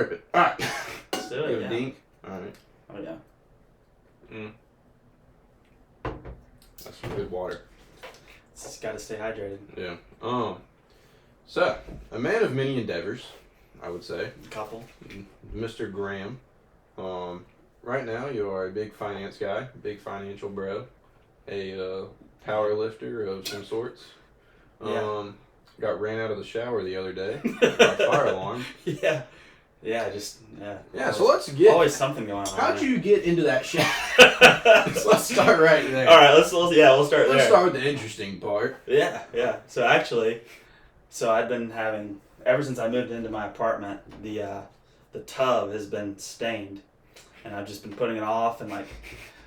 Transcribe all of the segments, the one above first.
Perfect. All right. Let's do You it, have yeah. a dink? All right. Oh, yeah. That's some good water. Just got to stay hydrated. Yeah. So, a man of many endeavors, I would say. Couple. Mr. Graham. Right now, you are a big finance guy, big financial bro, a power lifter of some sorts. Yeah. Got ran out of the shower the other day by fire alarm. Yeah. Yeah, just, yeah. Yeah, always, so let's get... Always something going on. How'd there. you get into that shower? Let's start right there. All right, we'll start there. Let's start with the interesting part. Yeah. So actually, I've been having, ever since I moved into my apartment, the tub has been stained, and I've just been putting it off, and like,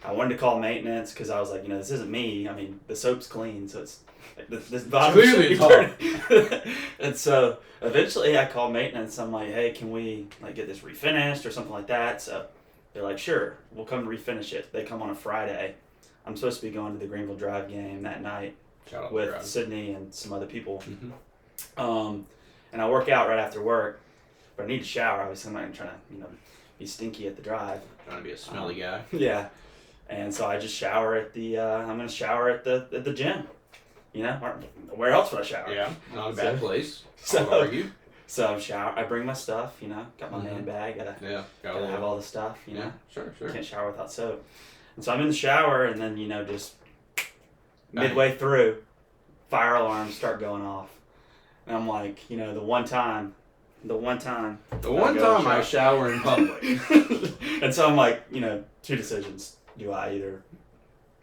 I wanted to call maintenance because I was like, this isn't me. I mean, the soap's clean, so it's like this bottom Clearly should be dirty. And so eventually I called maintenance. I'm like, hey, can we like get this refinished or something like that? So they're like, sure, we'll come refinish it. They come on a Friday. I'm supposed to be going to the Greenville Drive game that night with Sydney and some other people. Mm-hmm. And I work out right after work, but I need to shower. Obviously, I'm not trying to, be stinky at the drive. Trying to be a smelly guy. Yeah. And so I just shower at the, I'm going to shower at the gym. Where else would I shower? Yeah, not a bad place. So, I'll argue. So I bring my stuff, got my man bag, gotta have all the stuff, Yeah, sure. Can't shower without soap. And so I'm in the shower, and then, just midway through, fire alarms start going off. And I'm like, the one time I shower in public. And so I'm like, two decisions. Do I either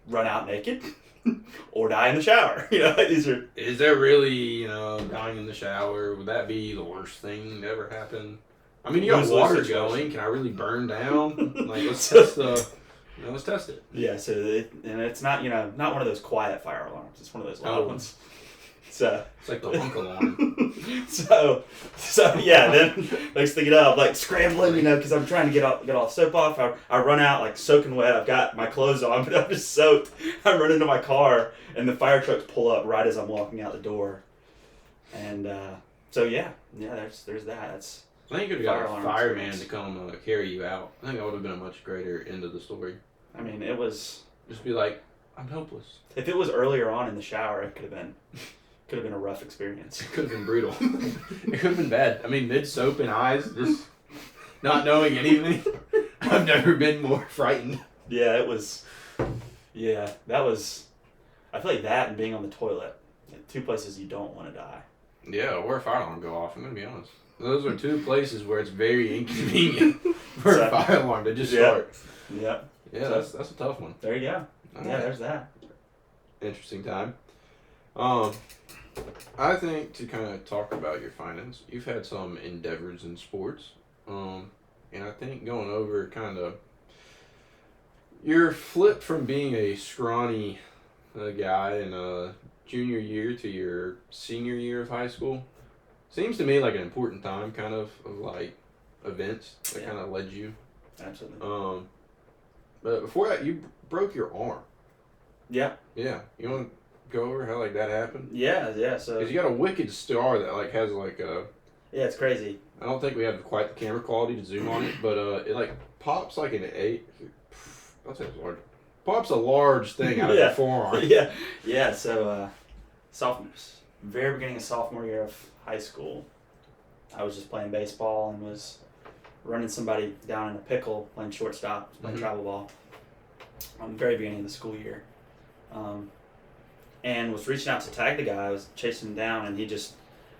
run out naked or die in the shower? These are... Is there really, dying in the shower? Would that be the worst thing to ever happen? I mean, you got water going. Can I really burn down? Like, let's test it. Yeah, so it's not, not one of those quiet fire alarms. It's one of those loud ones. So it's like the honk alarm. so yeah. Then next thing you know, I'm like scrambling, because I'm trying to get all the soap off. I run out like soaking wet. I've got my clothes on, but I'm just soaked. I run into my car, and the fire trucks pull up right as I'm walking out the door. And so yeah, there's that. That's... I think you could have got a fireman to come carry you out. I think that would have been a much greater end of the story. I mean, it was... Just be like, I'm helpless. If it was earlier on in the shower, it could have been a rough experience. It could have been brutal. It could have been bad. I mean, mid-soap and eyes, just not knowing anything. I've never been more frightened. Yeah, it was... Yeah, that was... I feel like that and being on the toilet. Two places you don't want to die. Yeah, or a fire alarm go off, I'm going to be honest. Those are two places where it's very inconvenient for a fire alarm to just start. Yeah. Yeah, so, that's a tough one. There you go. All right. There's that. Interesting time. I think to kind of talk about your finance, you've had some endeavors in sports. And I think going over kind of your flip from being a scrawny guy in junior year to your senior year of high school seems to me like an important time kind of like events that kind of led you. Absolutely. But before that, you broke your arm. Yeah. Yeah. You want to go over how like that happened? Yeah. So. Because you got a wicked star that like has like a. Yeah, it's crazy. I don't think we have quite the camera quality to zoom on it, but it like pops like an 8. I'll say it's large. Pops a large thing out of your forearm. Yeah. So, very beginning of sophomore year of high school, I was just playing baseball and was running somebody down in a pickle, playing shortstop, playing travel ball. Very beginning of the school year, and was reaching out to tag the guy. I was chasing him down, and he just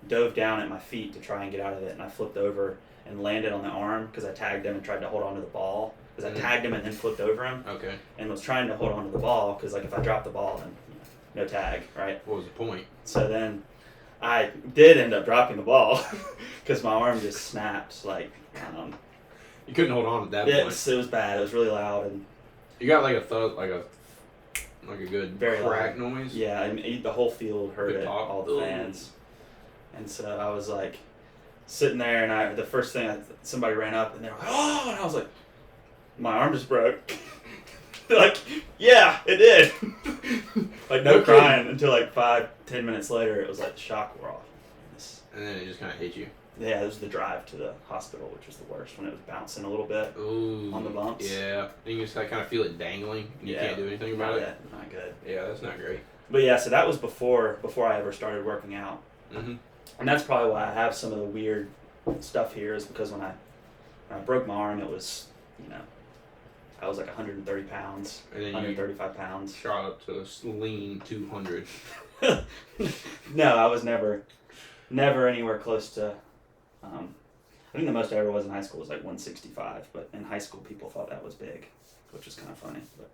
dove down at my feet to try and get out of it, and I flipped over and landed on the arm because I tagged him and tried to hold on to the ball. Because I tagged him and then flipped over him. Okay. And was trying to hold on to the ball because like if I dropped the ball, then no tag, right? What was the point? So then I did end up dropping the ball because my arm just snapped. Like you couldn't hold on at that point. It was bad. It was really loud, and you got like a thud, like a good very crack loud noise. Yeah, and the whole field heard it, all the Ugh. fans. And so I was like sitting there, and the first thing somebody ran up, and they were like, "Oh!" And I was like, "My arm just broke." They're like, "Yeah, it did." Like no crying until like 5-10 minutes later, it was like the shock wore off. And then it just kind of hit you. Yeah, it was the drive to the hospital, which was the worst when it was bouncing a little bit. Ooh, on the bumps. Yeah, and you just kind of feel it dangling, and you can't do anything about it. Not good. Yeah, that's not great. But yeah, so that was before I ever started working out, Mm-hmm. and that's probably why I have some of the weird stuff here. Is because when I broke my arm, it was I was like 130 pounds, And then 135 pounds. Shot up to lean 200. No, I was never anywhere close to. I think the most I ever was in high school was like 165, but in high school people thought that was big, which was kind of funny. But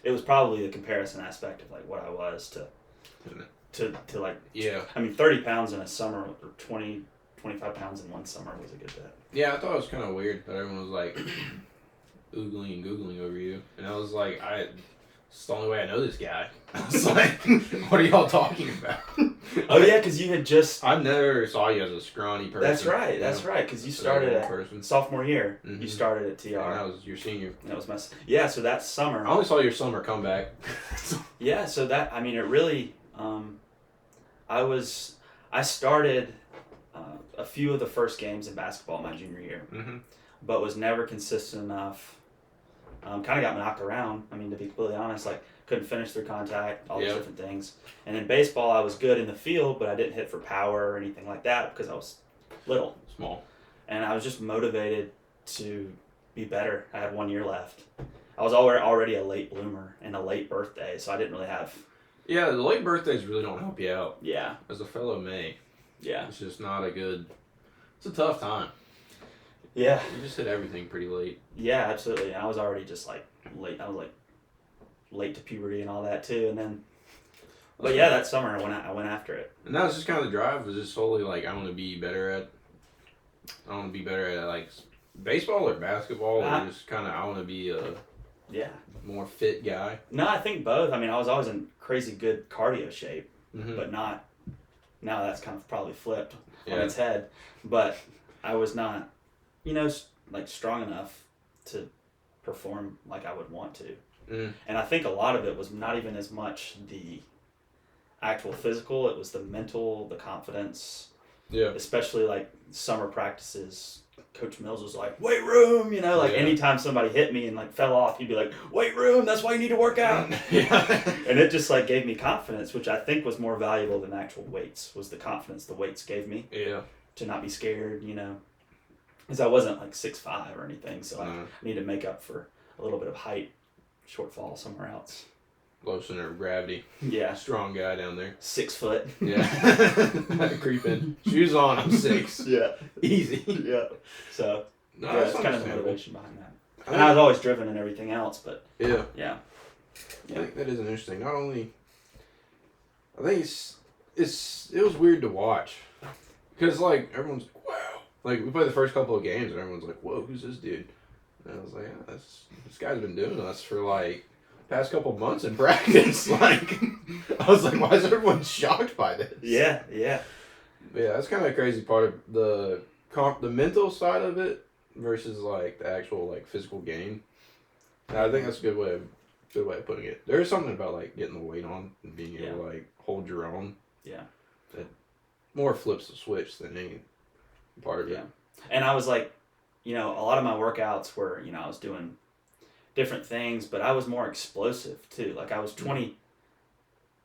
it was probably the comparison aspect of like what I was to like. Yeah. I mean, 30 pounds in a summer or 20, 25 pounds in one summer was a good bit. Yeah, I thought it was kind of weird that everyone was like oogling and googling over you, and I was like, it's the only way I know this guy. I was like, what are y'all talking about? Oh yeah, because you had just. I never saw you as a scrawny person. That's right. That's right. Because you started at sophomore year. Mm-hmm. You started at TR. Yeah, that was your senior. That was my. Yeah, so that summer. I only saw your summer comeback. Yeah, so that it really. I started a few of the first games in basketball my junior year, Mm-hmm. but was never consistent enough. Kind of got knocked around. I mean, to be completely honest, like couldn't finish through contact, all these different things. And in baseball, I was good in the field, but I didn't hit for power or anything like that because I was little, Small. and I was just motivated to be better. I had 1 year left. I was already a late bloomer and a late birthday, so I didn't really have. Yeah, the late birthdays really don't help you out. Yeah. As a fellow May, Yeah. it's just not a good. It's a tough time. Yeah. You just hit everything pretty late. Yeah, absolutely. And I was already just like late. I was like late to puberty and all that too. And then, but yeah, that summer I went after it. And that was just kind of the drive. Was just solely like I want to be better at. I want to be better at like baseball or basketball, or just kind of I want to be a more fit guy. No, I think both. I mean, I was always in crazy good cardio shape, but not. Now that's kind of probably flipped on its head, but I was not, like strong enough to perform like I would want to. And I think a lot of it was not even as much the actual physical, it was the mental, the confidence. Yeah. Especially like summer practices, Coach Mills was like, weight room, anytime somebody hit me and like fell off, he'd be like, weight room, that's why you need to work out. And it just like gave me confidence, which I think was more valuable than actual weights, was the confidence the weights gave me. Yeah. To not be scared, because I wasn't like 6'5" or anything, so I need to make up for a little bit of height shortfall somewhere else. Low center of gravity. Yeah. Strong guy down there. 6 foot. Yeah. Creeping. Shoes on, I'm 6. Yeah. Easy. Yeah. So, no, that's kind of the motivation behind that. And I was always driven in everything else, but... Yeah. Yeah. I think that is interesting. Not only... I think it was weird to watch. Because, like, everyone's like, wow. Like, we played the first couple of games, and everyone's like, whoa, who's this dude? And I was like, yeah, this guy's been doing this for, like... past couple months in practice. Like, I was like, why is everyone shocked by this? Yeah. But yeah, that's kind of a crazy part of the mental side of it versus like the actual like physical game. And I think that's a good way of putting it. There is something about like getting the weight on and being able to like hold your own. Yeah. That more flips the switch than any part of it. And I was like, a lot of my workouts were, I was doing different things, but I was more explosive too. Like I was 20,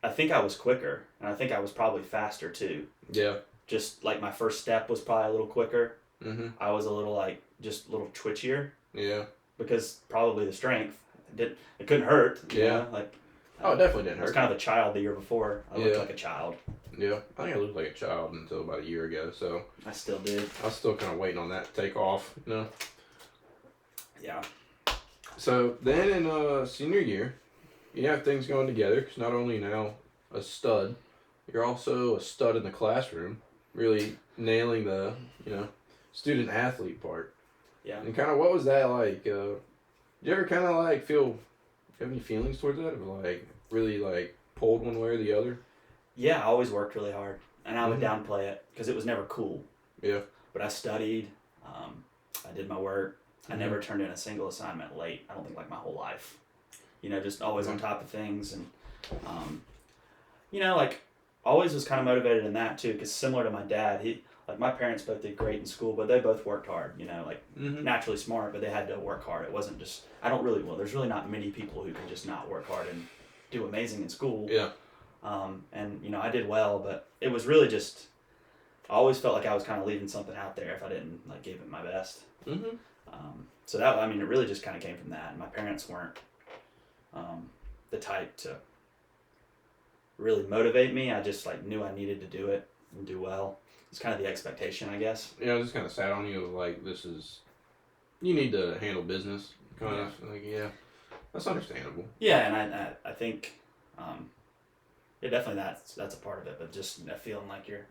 I think I was quicker, and I think I was probably faster too. Yeah. Just like my first step was probably a little quicker. Mm-hmm. I was a little just a little twitchier. Yeah. Because probably the strength. It couldn't hurt. Yeah. It definitely didn't hurt. I was kind of a child the year before. I looked like a child. Yeah. I think I looked like a child until about a year ago, so. I still did. I was still kind of waiting on that to take off, Yeah. So then in senior year, you have things going together because not only now a stud, you're also a stud in the classroom, really nailing the student athlete part. Yeah. And kind of what was that like? Did you ever kind of like have any feelings towards that, or like really like pulled one way or the other? Yeah, I always worked really hard, and I would downplay it because it was never cool. Yeah. But I studied. I did my work. I never turned in a single assignment late. I don't think like my whole life. Just always on top of things, and always was kind of motivated in that too. Because similar to my dad, he like my parents both did great in school, but they both worked hard, like Mm-hmm. naturally smart, but they had to work hard. It wasn't just, there's really not many people who can just not work hard and do amazing in school. Yeah. And I did well, but it was really just, I always felt like I was kind of leaving something out there if I didn't like give it my best. Mm-hmm. So that, it really just kind of came from that. And my parents weren't the type to really motivate me. I just like knew I needed to do it and do well. It's kind of the expectation, I guess. Yeah, I just kind of sat on you like, you need to handle business, kind of. Like, yeah, that's understandable. Yeah, and I think, definitely that's a part of it. But just feeling like you're,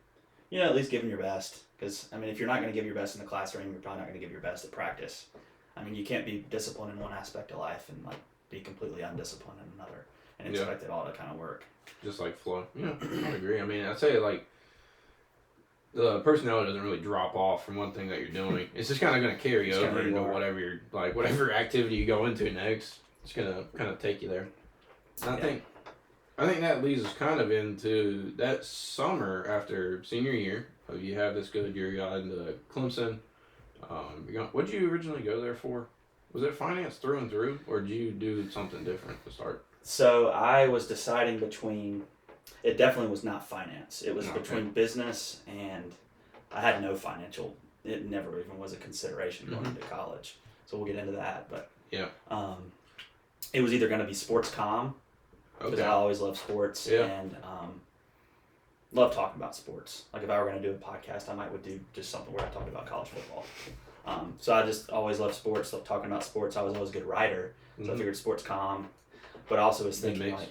at least giving your best. Because if you're not going to give your best in the classroom, you're probably not going to give your best at practice. You can't be disciplined in one aspect of life and like be completely undisciplined in another, and expect it all to kind of work. Just like flow. Yeah, I agree. I'd say like the personality doesn't really drop off from one thing that you're doing. It's just kind of going to carry over into whatever activity you go into next. It's going to kind of take you there. And I think that leads us kind of into that summer after senior year. You have this good year, you got into Clemson. What did you originally go there for? Was it finance through and through, or did you do something different to start? So I was deciding between, it definitely was not finance. It was between business, and I had no financial, it never even was a consideration going into college. So we'll get into that, but yeah, it was either going to be sports comm, because I always loved sports, and love talking about sports. Like if I were going to do a podcast, I would do just something where I talked about college football. So I just always loved sports, loved talking about sports. I was always a good writer, so I figured sports comm, but I also was thinking like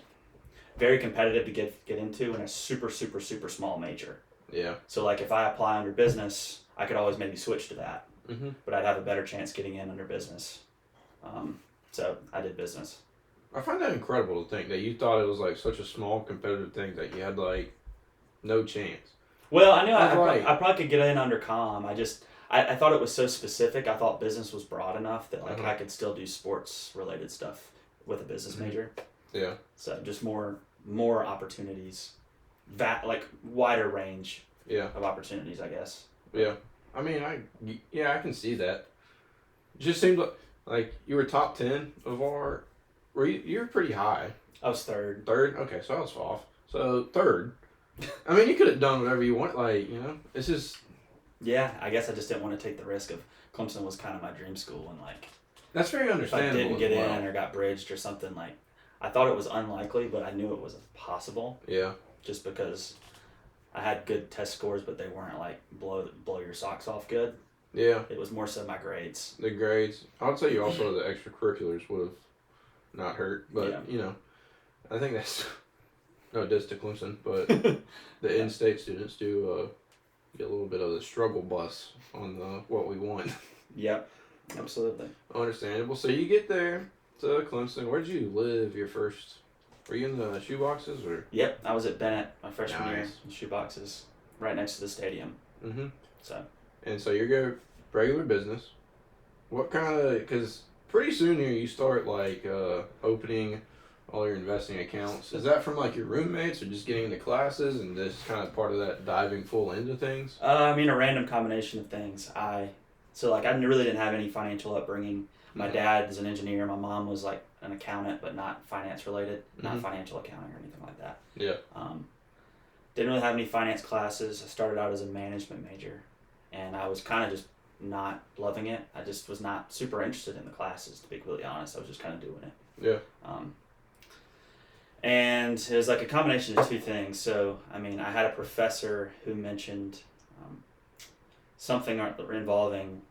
very competitive to get into, and a super, super, super small major. Yeah. So like if I apply under business, I could always maybe switch to that, but I'd have a better chance getting in under business. So I did business. I find that incredible to think that you thought it was like such a small competitive thing that you had like no chance. Well, I knew I probably could get in under comm. I thought it was so specific. I thought business was broad enough that like I could still do sports related stuff with a business major. Yeah. So just more opportunities, like wider range. Of opportunities, I guess. Yeah. I can see that. It just seemed like you were top 10 of our. You were pretty high. I was third. Third? Okay, so I was off. So third. You could have done whatever you want. It's just. Yeah, I guess I just didn't want to take the risk of Clemson was kind of my dream school, and like. That's very understandable. If I didn't get in or got bridged or something, like I thought it was unlikely, but I knew it was possible. Yeah. Just because I had good test scores, but they weren't like blow your socks off good. Yeah. It was more so my grades. The grades. I would say you also the extracurriculars would have not hurt, but I think that's no diss to Clemson, but the in-state students do get a little bit of the struggle bus on what we want. Yep, absolutely. Understandable. So you get there to Clemson. Where'd you live your first? Were you in the shoeboxes or? Yep, I was at Bennett my freshman year. In shoeboxes, right next to the stadium. Mm-hmm. So. And so you go regular business. What kind of? Because pretty soon here you start like opening all your investing accounts. Is that from like your roommates or just getting into classes and just kind of part of that diving full into things? A random combination of things. I really didn't have any financial upbringing. My dad is an engineer. My mom was like an accountant, but not finance related, not financial accounting or anything like that. Yeah. Didn't really have any finance classes. I started out as a management major, and I was kind of just not loving it. I just was not super interested in the classes, to be completely honest. I was just kind of doing it. Yeah. And it was like a combination of two things. So, I had a professor who mentioned something involving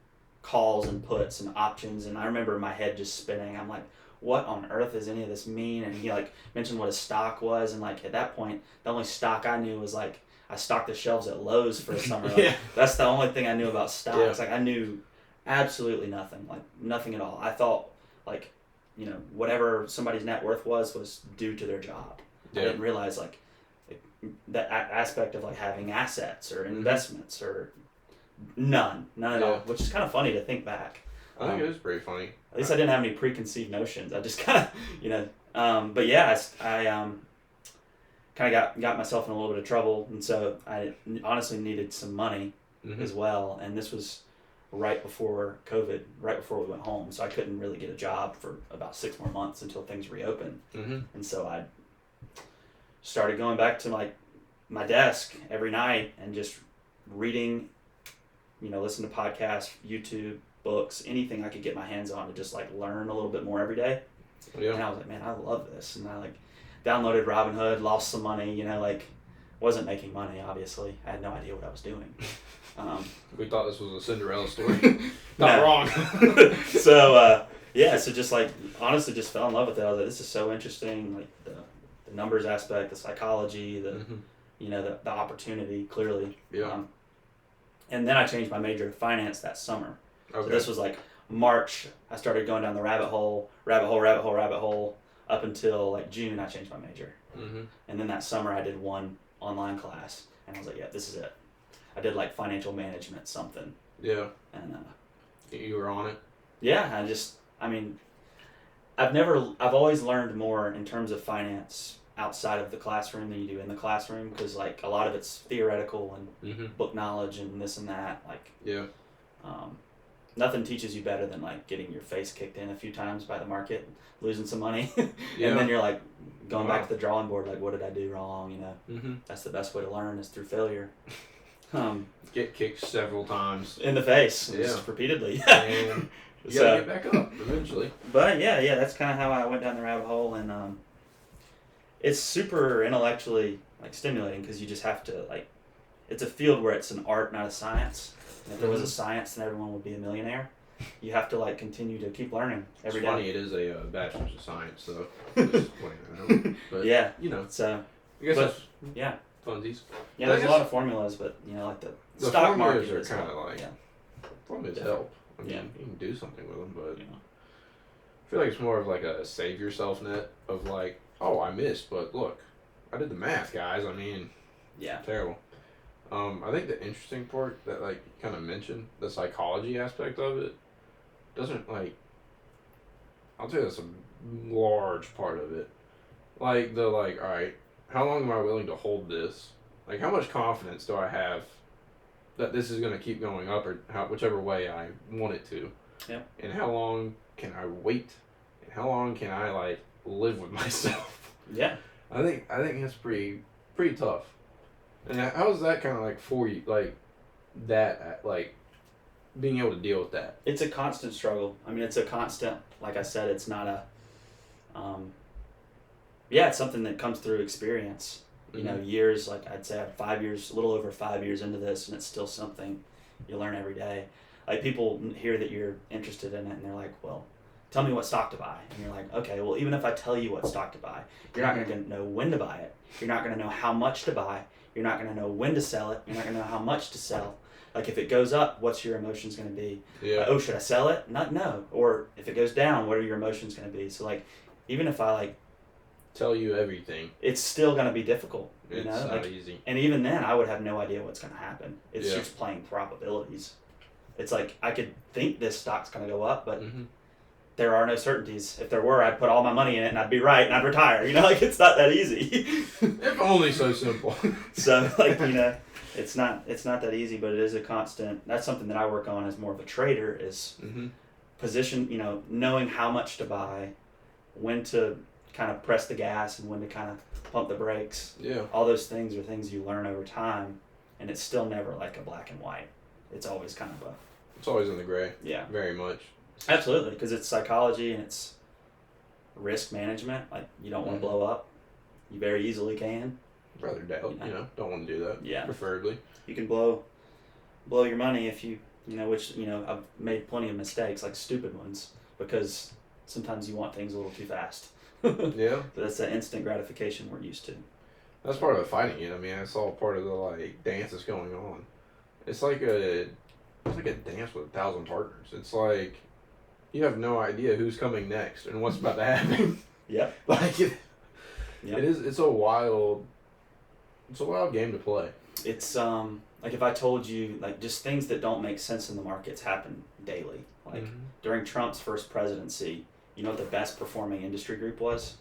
calls and puts and options, and I remember my head just spinning. I'm like, what on earth does any of this mean? And he like mentioned what a stock was, and like at that point, the only stock I knew was like I stocked the shelves at Lowe's for a summer. Like, that's the only thing I knew about stocks. Like I knew absolutely nothing, like nothing at all. I thought like, whatever somebody's net worth was due to their job. I didn't realize like that aspect of like having assets or investments or none at all, which is kind of funny to think back. I think it is pretty funny. At least I didn't have any preconceived notions. I just kind of, but yeah, I kind of got myself in a little bit of trouble, and so I honestly needed some money, as well. And this was right before COVID, right before we went home. So I couldn't really get a job for about 6 more months until things reopened. And so I started going back to like my desk every night and just reading, listen to podcasts, YouTube, books, anything I could get my hands on to just like learn a little bit more every day. Yeah. And I was like, man, I love this. And I like downloaded Robinhood, lost some money, wasn't making money, obviously. I had no idea what I was doing. We thought this was a Cinderella story. Not wrong. So, so just like, honestly just fell in love with it. I was like, this is so interesting. Like the numbers aspect, the psychology, the opportunity, clearly. Yeah. And then I changed my major to finance that summer. Okay. So this was like March. I started going down the rabbit hole, up until like June. I changed my major. And then that summer I did one online class, and I was like, yeah, this is it. I did like financial management something. Yeah. And you were on it. Yeah, I've always learned more in terms of finance outside of the classroom than you do in the classroom, because like a lot of it's theoretical and book knowledge and this and that. Like, yeah. Nothing teaches you better than like getting your face kicked in a few times by the market, losing some money, Yeah. and then you're like going back to the drawing board. Like, what did I do wrong? That's the best way to learn, is through failure. Get kicked several times in the face, just repeatedly. And you gotta get back up eventually. But yeah, that's kind of how I went down the rabbit hole, and it's super intellectually like stimulating, because you just have to like, it's a field where it's an art, not a science. And if there was a science, then everyone would be a millionaire. You have to like continue to keep learning every day. It's funny, it is a bachelor's of science, so just but yeah, so I guess that's yeah. Funsies. Yeah, there's a lot of formulas, but like the stock market are kind of like formulas help. I mean, you can do something with them, but I feel like it's more of like a save yourself net of like, oh, I missed, but look, I did the math, guys. I mean, terrible. I think the interesting part that like you kind of mentioned, the psychology aspect of it, doesn't like. I'll tell you that's a large part of it. Like all right. How long am I willing to hold this? Like, how much confidence do I have that this is going to keep going up, or whichever way I want it to? Yeah. And how long can I wait? And how long can I like live with myself? Yeah. I think that's pretty tough. And how is that kind of like for you? Like that, like being able to deal with that. It's a constant struggle. I mean, it's a constant. Like I said, it's not a. It's something that comes through experience. Years, like I'd say I'm 5 years, a little over 5 years into this, and it's still something you learn every day. Like, people hear that you're interested in it, and they're like, well, tell me what stock to buy. And you're like, okay, well, even if I tell you what stock to buy, you're not going to know when to buy it. You're not going to know how much to buy. You're not going to know when to sell it. You're not going to know how much to sell. Like, if it goes up, what's your emotions going to be? Yeah. Like, oh, should I sell it? No. Or if it goes down, what are your emotions going to be? So, like, even if I, like, tell you everything, it's still going to be difficult. It's not easy. And even then, I would have no idea what's going to happen. It's just playing probabilities. It's like, I could think this stock's going to go up, but there are no certainties. If there were, I'd put all my money in it and I'd be right and I'd retire. Like, it's not that easy. If only so simple. So, like, it's not that easy, but it is a constant. That's something that I work on as more of a trader, is position, knowing how much to buy, when to kind of press the gas and when to kind of pump the brakes. Yeah. All those things are things you learn over time, and it's still never like a black and white. It's always kind of it's always in the gray. Yeah. Very much. Absolutely, because it's psychology and it's risk management. Like, you don't want to blow up. You very easily can. Rather doubt, don't want to do that. Yeah. Preferably. You can blow your money if you, which, I've made plenty of mistakes, like stupid ones, because sometimes you want things a little too fast. Yeah. But that's that instant gratification we're used to. That's part of fighting it. I mean, I saw part of the like dance that's going on. It's like a dance with 1,000 partners. It's like you have no idea who's coming next and what's about to happen. Yep. It's a wild game to play. It's like, if I told you, like, just things that don't make sense in the markets happen daily. Like during Trump's first presidency, you know what the best performing industry group was?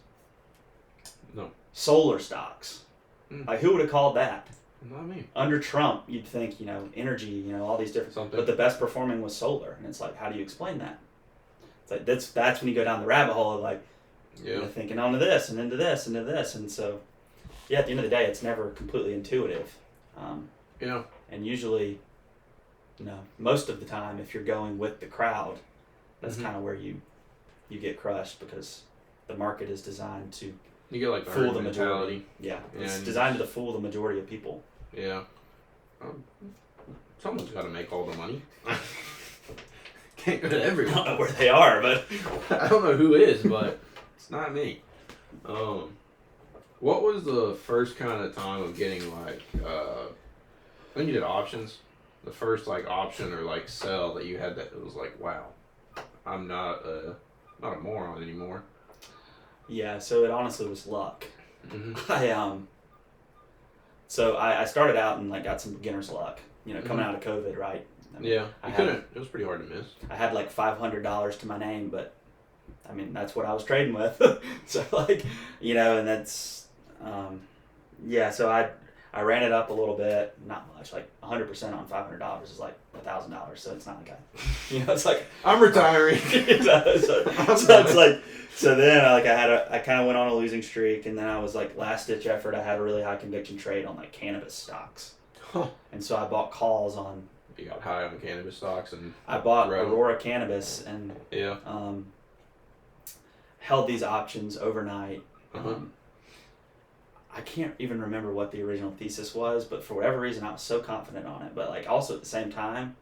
No. Solar stocks. Like, who would have called that? Not me. Under Trump, you'd think, energy, all these different... Something. But the best performing was solar. And it's like, how do you explain that? It's like, that's when you go down the rabbit hole of like, thinking onto this and into this and into this. And so, yeah, at the end of the day, it's never completely intuitive. And usually, most of the time, if you're going with the crowd, that's kind of where you get crushed, because the market is designed to fool the majority. Yeah, it's designed to fool the majority of people. Yeah. Someone's got to make all the money. Can't go to everyone. I don't know where they are, but... I don't know who is, but it's not me. What was the first kind of time of getting, when you did options, the first, option or, sell that you had that it was like, wow, I'm not a moron anymore? Yeah, so it honestly was luck. Mm-hmm. I started out and got some beginner's luck, coming out of COVID, right? It was pretty hard to miss. I had $500 to my name, but I mean, that's what I was trading with. So and that's, so I ran it up a little bit, not much, 100% on $500 is $1,000. So it's not it's like, I'm retiring. So then I kind of went on a losing streak, and then I was last ditch effort. I had a really high conviction trade on cannabis stocks. Huh. And so I bought calls on. You got high on cannabis stocks and. I bought Aurora Cannabis and. Yeah. Held these options overnight. Uh-huh. I can't even remember what the original thesis was, but for whatever reason I was so confident on it. But also at the same time,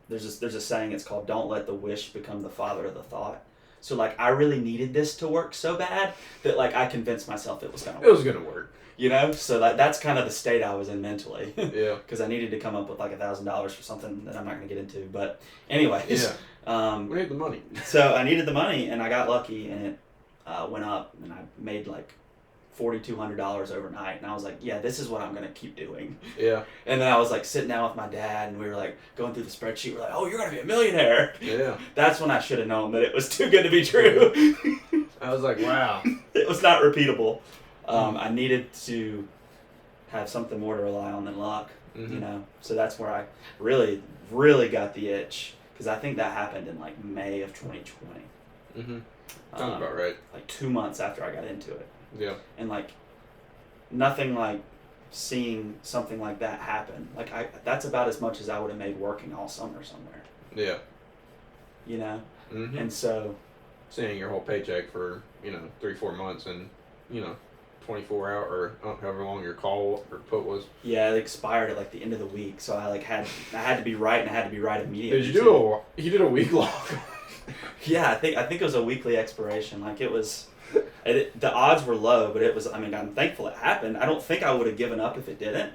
there's a saying, it's called "Don't let the wish become the father of the thought." So I really needed this to work so bad that I convinced myself it was gonna work. It was gonna work. So that's kind of the state I was in mentally. Yeah. Because I needed to come up with $1,000 for something that I'm not gonna get into. But anyways. Yeah. We need the money. So I needed the money, and I got lucky, and it went up, and I made $4,200 overnight, and I was like, yeah, this is what I'm gonna keep doing. Yeah. And then I was sitting down with my dad, and we were going through the spreadsheet. We're oh, you're gonna be a millionaire. Yeah. That's when I should have known that it was too good to be true. I was like, wow. It was not repeatable. I needed to have something more to rely on than luck. Mm-hmm. So that's where I really, really got the itch, because I think that happened in May of 2020. Mm-hmm. Sounds about right. 2 months after I got into it. Yeah. And nothing seeing something like that happen. That's about as much as I would have made working all summer somewhere. Yeah. Mm-hmm. And so seeing your whole paycheck for 3-4 months and 24 hour or however long your call or put was. Yeah, it expired at the end of the week, so I had to be right, and I had to be right immediately. You did a week long? Yeah, I think it was a weekly expiration. It was. The odds were low, but it was. I mean, I'm thankful it happened. I don't think I would have given up if it didn't,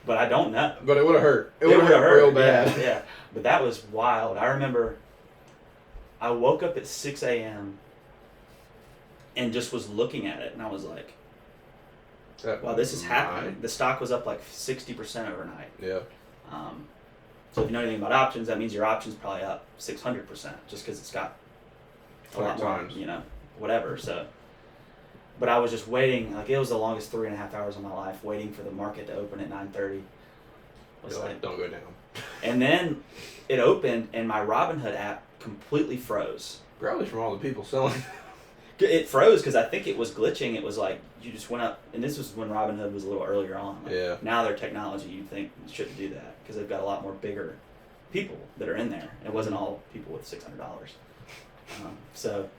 but I don't know. But it would have hurt. It would have hurt real bad. Yeah, but that was wild. I remember I woke up at 6 a.m. and just was looking at it, and I was like, wow, this is happening. The stock was up 60% overnight. Yeah. So if you know anything about options, that means your option's probably up 600% just because it's got a lot more, whatever. So, but I was just waiting. It was the longest 3.5 hours of my life, waiting for the market to open at 9:30. Don't go down. And then it opened, and my Robinhood app completely froze. Probably from all the people selling. It froze because I think it was glitching. It was you just went up, and this was when Robinhood was a little earlier on. Yeah. Now their technology, you'd think, shouldn't do that because they've got a lot more bigger people that are in there. It wasn't all people with $600. So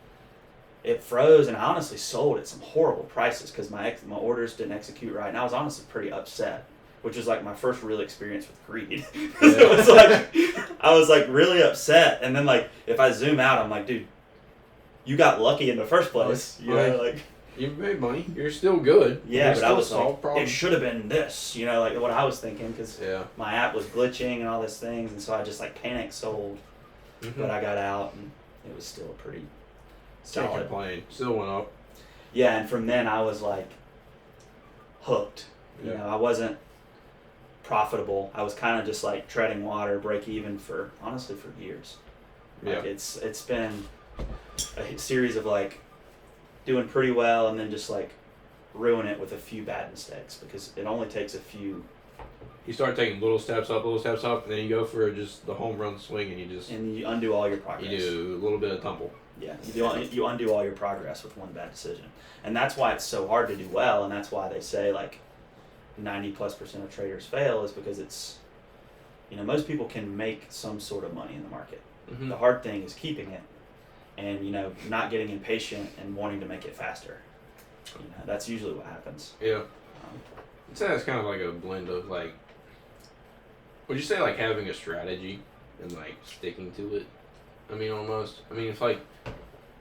it froze, and I honestly sold at some horrible prices because my orders didn't execute right, and I was honestly pretty upset, which was my first real experience with greed. It was I was really upset, and then if I zoom out, I'm dude, you got lucky in the first place. You made money. You're still good. Yeah, but I was it should have been this. What I was thinking, because my app was glitching and all these things, and so I just panic sold. Mm-hmm. But I got out, and it was still a pretty solid plane. Still went up. Yeah, and from then I was hooked. I wasn't profitable. I was kind of just treading water, break even for years. Yeah. It's been a series of doing pretty well, and then just ruin it with a few bad mistakes because it only takes a few. You start taking little steps up, and then you go for just the home run swing, and you undo all your progress. You do a little bit of tumble. Yeah, you undo all your progress with one bad decision, and that's why it's so hard to do well, and that's why they say like 90+% of traders fail is because it's, most people can make some sort of money in the market. Mm-hmm. The hard thing is keeping it, and not getting impatient and wanting to make it faster. That's usually what happens. Yeah, I'd say it's kind of like a blend of like. Would you say like having a strategy and like sticking to it? I mean, almost. I mean, it's like.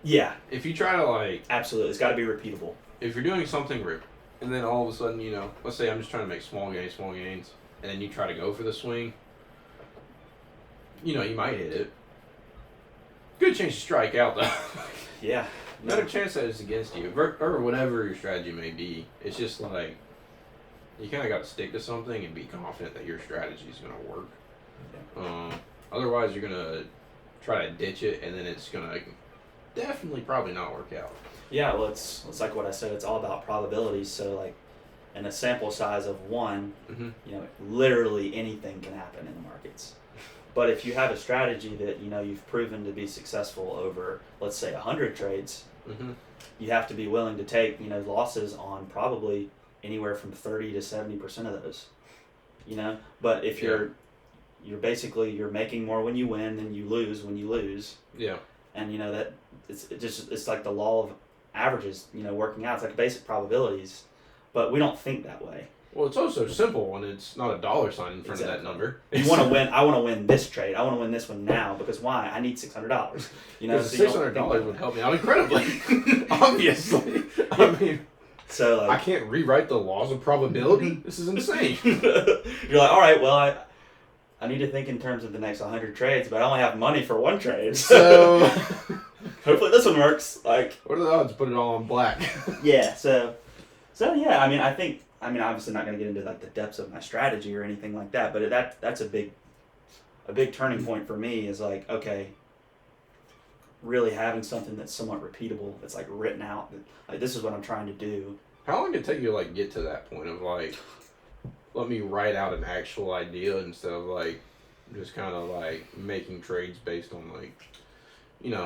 Yeah. If you try to like. Absolutely, it's got to be repeatable. If you're doing something and then all of a sudden, let's say I'm just trying to make small gains, and then you try to go for the swing. You might hit it. Good chance you strike out though. Yeah. Better chance that it's against you, or whatever your strategy may be. It's just like. You kind of got to stick to something and be confident that your strategy is going to work. Yeah. Otherwise, you're going to try to ditch it, and then it's going to definitely probably not work out. Yeah, well, it's like what I said. It's all about probabilities. So, like, in a sample size of 1, mm-hmm. Literally anything can happen in the markets. But if you have a strategy that, you've proven to be successful over, let's say, 100 trades, mm-hmm. you have to be willing to take, losses on probably anywhere from 30 to 70% of those, but if you're basically you're making more when you win than you lose when you lose. Yeah. And that it's like the law of averages, working out. It's like basic probabilities, but we don't think that way. Well, it's also simple when it's not a dollar sign in front of that number. You want to win. I want to win this trade. I want to win this one now because why? I need $600. So $600 would help me out incredibly. Obviously, I mean. So like, I can't rewrite the laws of probability. This is insane. You're like, all right, well, I need to think in terms of the next 100 trades, but I only have money for one trade. So hopefully this one works. Like, what are the odds? Put it all on black. Yeah. So yeah. I mean, obviously not going to get into like the depths of my strategy or anything like that, but that's a big turning point for me. Is like, okay, really having something that's somewhat repeatable, that's like written out, like this is what I'm trying to do. How long did it take you to like get to that point of like, let me write out an actual idea instead of like just kind of like making trades based on like,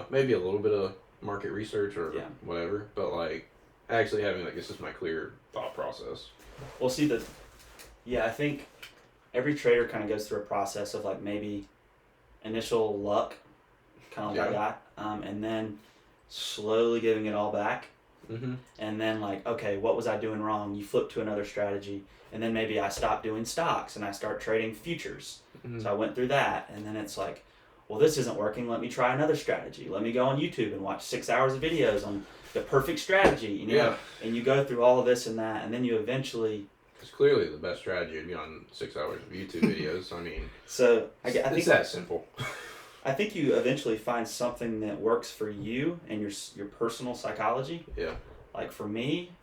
maybe a little bit of market research or whatever, but like actually having like, this is my clear thought process. Well, see I think every trader kind of goes through a process of like maybe initial luck, kind of like I got, and then slowly giving it all back. Mm-hmm. And then like, okay, what was I doing wrong? You flip to another strategy, and then maybe I stop doing stocks and I start trading futures. Mm-hmm. So I went through that, and then it's like, well, this isn't working. Let me try another strategy. Let me go on YouTube and watch 6 hours of videos on the perfect strategy. Yeah. And you go through all of this and that, and then you eventually. Because clearly the best strategy would be on 6 hours of YouTube videos. I mean, so I think it's that simple. I think you eventually find something that works for you and your personal psychology. Yeah. Like for me,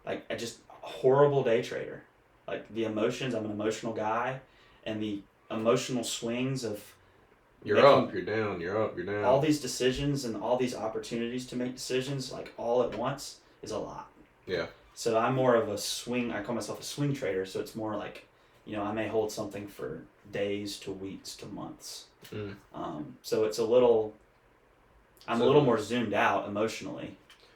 like I just horrible day trader. Like the emotions, I'm an emotional guy, and the emotional swings of you're up, you're down, you're up, you're down. All these decisions and all these opportunities to make decisions like all at once is a lot. Yeah. So I'm more of a swing. I call myself a swing trader. So it's more like, I may hold something for days to weeks to months. Mm. So it's a little more zoomed out emotionally.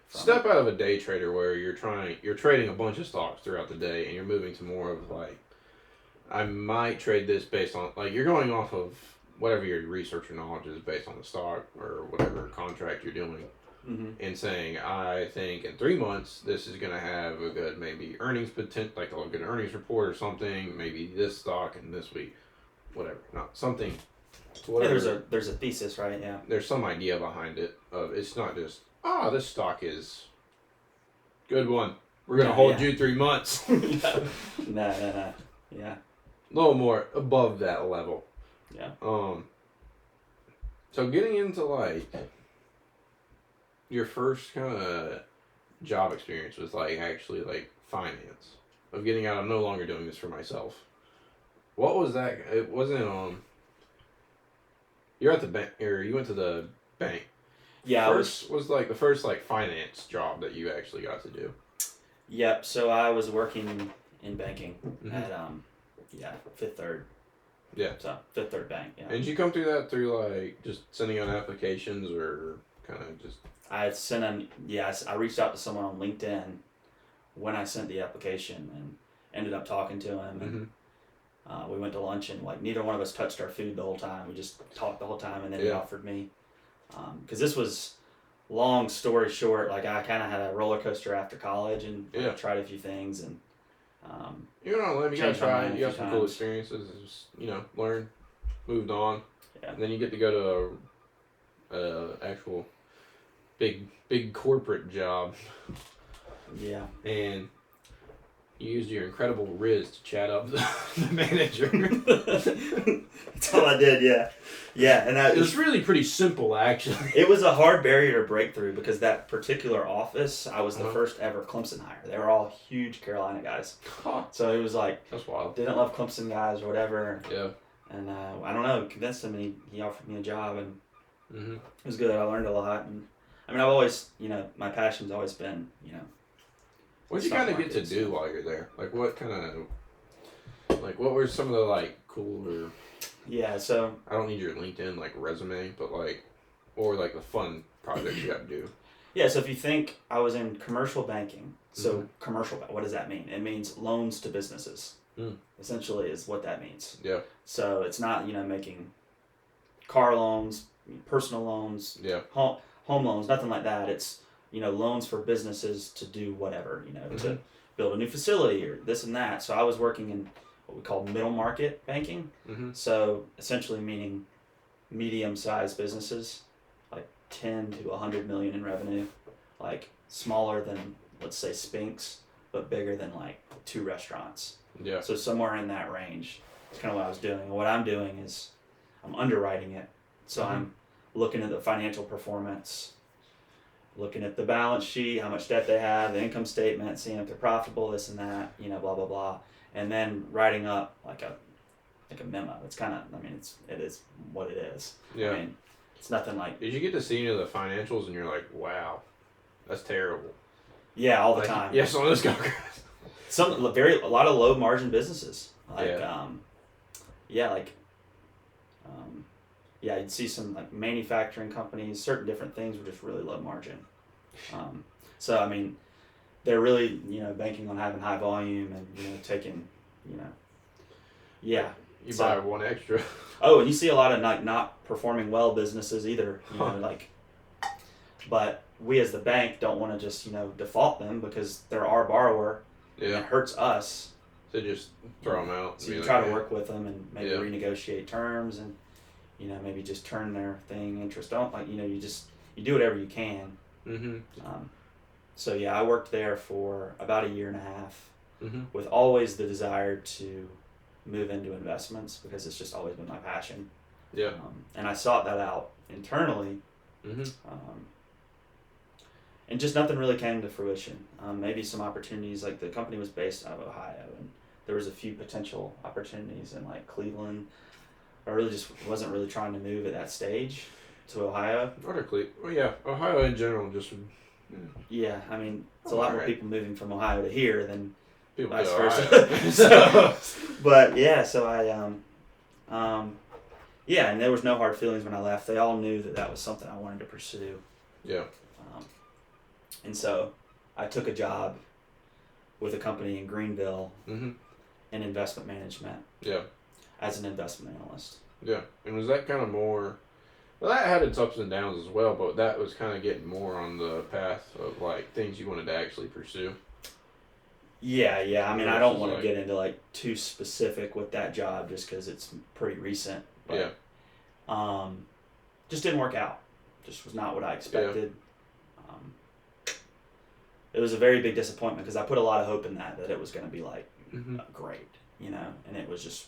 Step out of a day trader where you're trading a bunch of stocks throughout the day and you're moving to more of like, I might trade this based on, like you're going off of whatever your research or knowledge is based on the stock or whatever contract you're doing. Mm-hmm. And saying, I think in 3 months, this is going to have a good maybe earnings potential, like a good earnings report or something, maybe this stock and this week, whatever, not something. Whatever. Yeah, there's a thesis, right? Yeah. There's some idea behind it. It's not just, this stock is good one. We're going to hold you 3 months. No. Yeah. A little more above that level. Yeah. So getting into like your first kind of job experience was like actually like finance of getting out. I'm no longer doing this for myself. What was that? It wasn't you're at the bank, or you went to the bank. Yeah. Was like the first like finance job that you actually got to do. Yep. So I was working in banking Mhm. at Fifth Third. Yeah. So Fifth Third Bank. Yeah. And did you come through that through like just sending out applications or kind of just? I sent an I reached out to someone on LinkedIn when I sent the application and ended up talking to him and we went to lunch and like neither one of us touched our food the whole time. We just talked the whole time and then he offered me because this was long story short. Like I kind of had a roller coaster after college and tried a few things and you know, you gotta try. You got some cool times. experiences. Just, you know, learn, moved on. Yeah. And then you get to go to a actual big corporate job. Yeah. And you used your incredible riz to chat up the manager. That's all I did. Yeah. Yeah, and it was really pretty simple, actually. It was a hard barrier to break through because that particular office, I was the first ever Clemson hire. They were all huge Carolina guys. So it was like, that's wild. Didn't love Clemson guys or whatever. Yeah. And I don't know, convinced him and he offered me a job and it was good. I learned a lot. And I mean, I've always, you know, my passion's always been, you know. What did you kind of get to do while you're there? Like what what were some of the like cooler? Yeah, so I don't need your LinkedIn like resume, but like, or like the fun projects you got to do. Yeah, so if you think I was in commercial banking, so commercial, what does that mean? It means loans to businesses. Essentially, is what that means. Yeah. So it's not making car loans, personal loans, home loans, nothing like that. It's loans for businesses to do whatever, to build a new facility or this and that. So I was working in what we call middle market banking. So essentially meaning medium-sized businesses, like 10 to 100 million in revenue, like smaller than, let's say, Spinks, but bigger than like 2 restaurants. Yeah. So somewhere in that range is kind of what I was doing. And what I'm doing is I'm underwriting it. So I'm looking at the financial performance, looking at the balance sheet, how much debt they have, the income statement, seeing if they're profitable, this and that, blah, blah, blah. And then writing up like a memo. It's kind of, it is what it is. Yeah. I mean, it's nothing like... Did you get to see any of the financials and you're like, wow, that's terrible? Yeah, all the time. Yeah, some of those guys. A lot of low margin businesses. You'd see some like manufacturing companies, certain different things were just really low margin. So I mean, they're really banking on having high volume and taking buy one extra. Oh, and you see a lot of not performing well businesses either. But we as the bank don't want to just default them because they're our borrower. Yeah. And it hurts us. So just throw them out. So you try to work with them and maybe renegotiate terms and maybe just turn their thing interest on. Like you do whatever you can. So yeah, I worked there for about 1.5 years with always the desire to move into investments because it's just always been my passion. Yeah. And I sought that out internally. And just nothing really came to fruition. Maybe some opportunities, like the company was based out of Ohio, and there was a few potential opportunities in like Cleveland. I really just wasn't really trying to move at that stage to Ohio. Or Cleveland. Well, yeah, Ohio in general just. Yeah, I mean, it's a lot more people moving from Ohio to here than people vice versa. But yeah, so I, and there was no hard feelings when I left. They all knew that was something I wanted to pursue. Yeah. And so I took a job with a company in Greenville in investment management. Yeah. As an investment analyst. Yeah. And was that kind of more... Well, that had its ups and downs as well, but that was kind of getting more on the path of like things you wanted to actually pursue. Yeah. I mean, I don't want to get into like too specific with that job just because it's pretty recent. But, just didn't work out. Just was not what I expected. Yeah. It was a very big disappointment because I put a lot of hope in that it was going to be like great, and it was just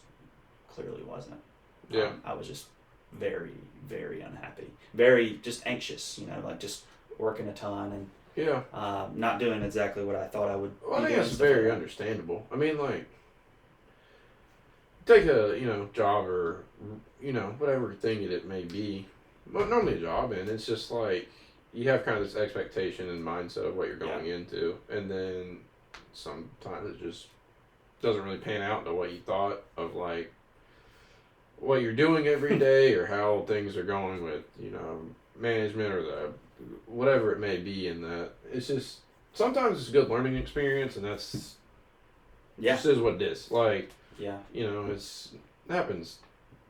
clearly wasn't. Yeah. I was just very, very unhappy, very just anxious, like just working a ton and not doing exactly what I thought I would. Well, I think that's very understandable. I mean, like, take a job or whatever thing it may be, but normally a job, and it's just like you have kind of this expectation and mindset of what you're going into, and then sometimes it just doesn't really pan out to what you thought of, like, what you're doing every day or how things are going with, management or the whatever it may be. In that, it's just sometimes it's a good learning experience, and that's just is what it is. Like, it happens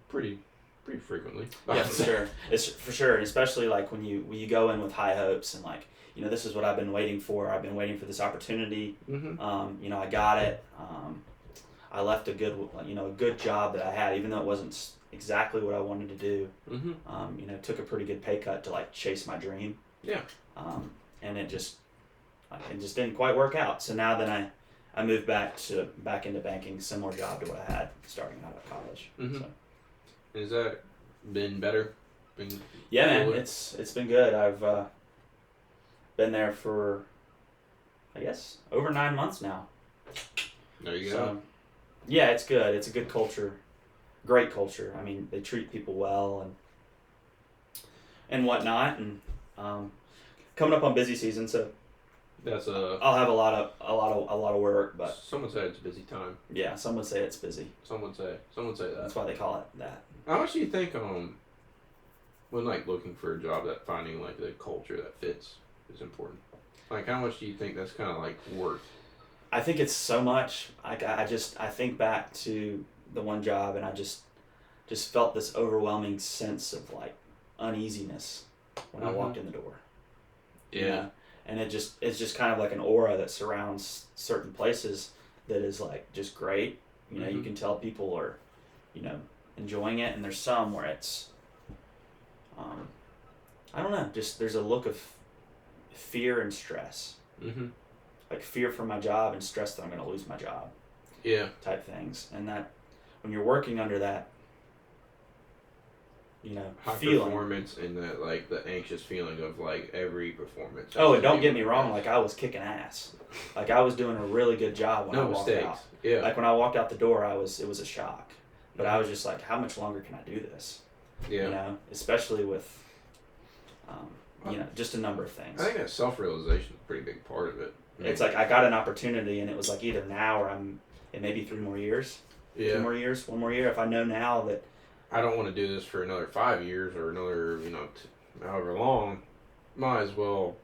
pretty frequently. Yeah, for sure. It's for sure, and especially like when you go in with high hopes and like, this is what I've been waiting for. I've been waiting for this opportunity. Mm-hmm. I got it. I left a good job that I had, even though it wasn't exactly what I wanted to do. Mm-hmm. Took a pretty good pay cut to like chase my dream. Yeah. And it just didn't quite work out. So now then I moved back into banking, similar job to what I had starting out of college. Mm-hmm. So. Has that been better? Yeah, man, it's been good. I've been there for, I guess, over 9 months now. There you go. Yeah, it's good. It's a good culture, great culture. I mean, they treat people well and whatnot. And coming up on busy season, so that's I'll have a lot of work. But some would say it's a busy time. Yeah, some would say it's busy. Some would say that. That's why they call it that. How much do you think when like looking for a job, that finding like the culture that fits is important? Like, how much do you think that's kind of like worth? I think it's so much. I think back to the one job, and I just felt this overwhelming sense of like uneasiness when I walked in the door. Yeah. And it's just kind of like an aura that surrounds certain places that is like just great. You can tell people are, enjoying it, and there's some where it's, I don't know, just there's a look of fear and stress. Mm-hmm. Like fear for my job and stress that I'm going to lose my job. Yeah. Type things. And that when you're working under that, high feeling. Performance and that, like, the anxious feeling of like every performance. Oh, and don't get me wrong, like I was kicking ass. Like I was doing a really good job when I walked out. Yeah. Like when I walked out the door, it was a shock. But I was just like, how much longer can I do this? Yeah. Especially with, just a number of things. I think that self-realization is a pretty big part of it. It's like I got an opportunity, and it was like either now or it may be 3 more years. Yeah. 2 more years, 1 more year. If I know now that I don't want to do this for another 5 years or another, however long, might as well.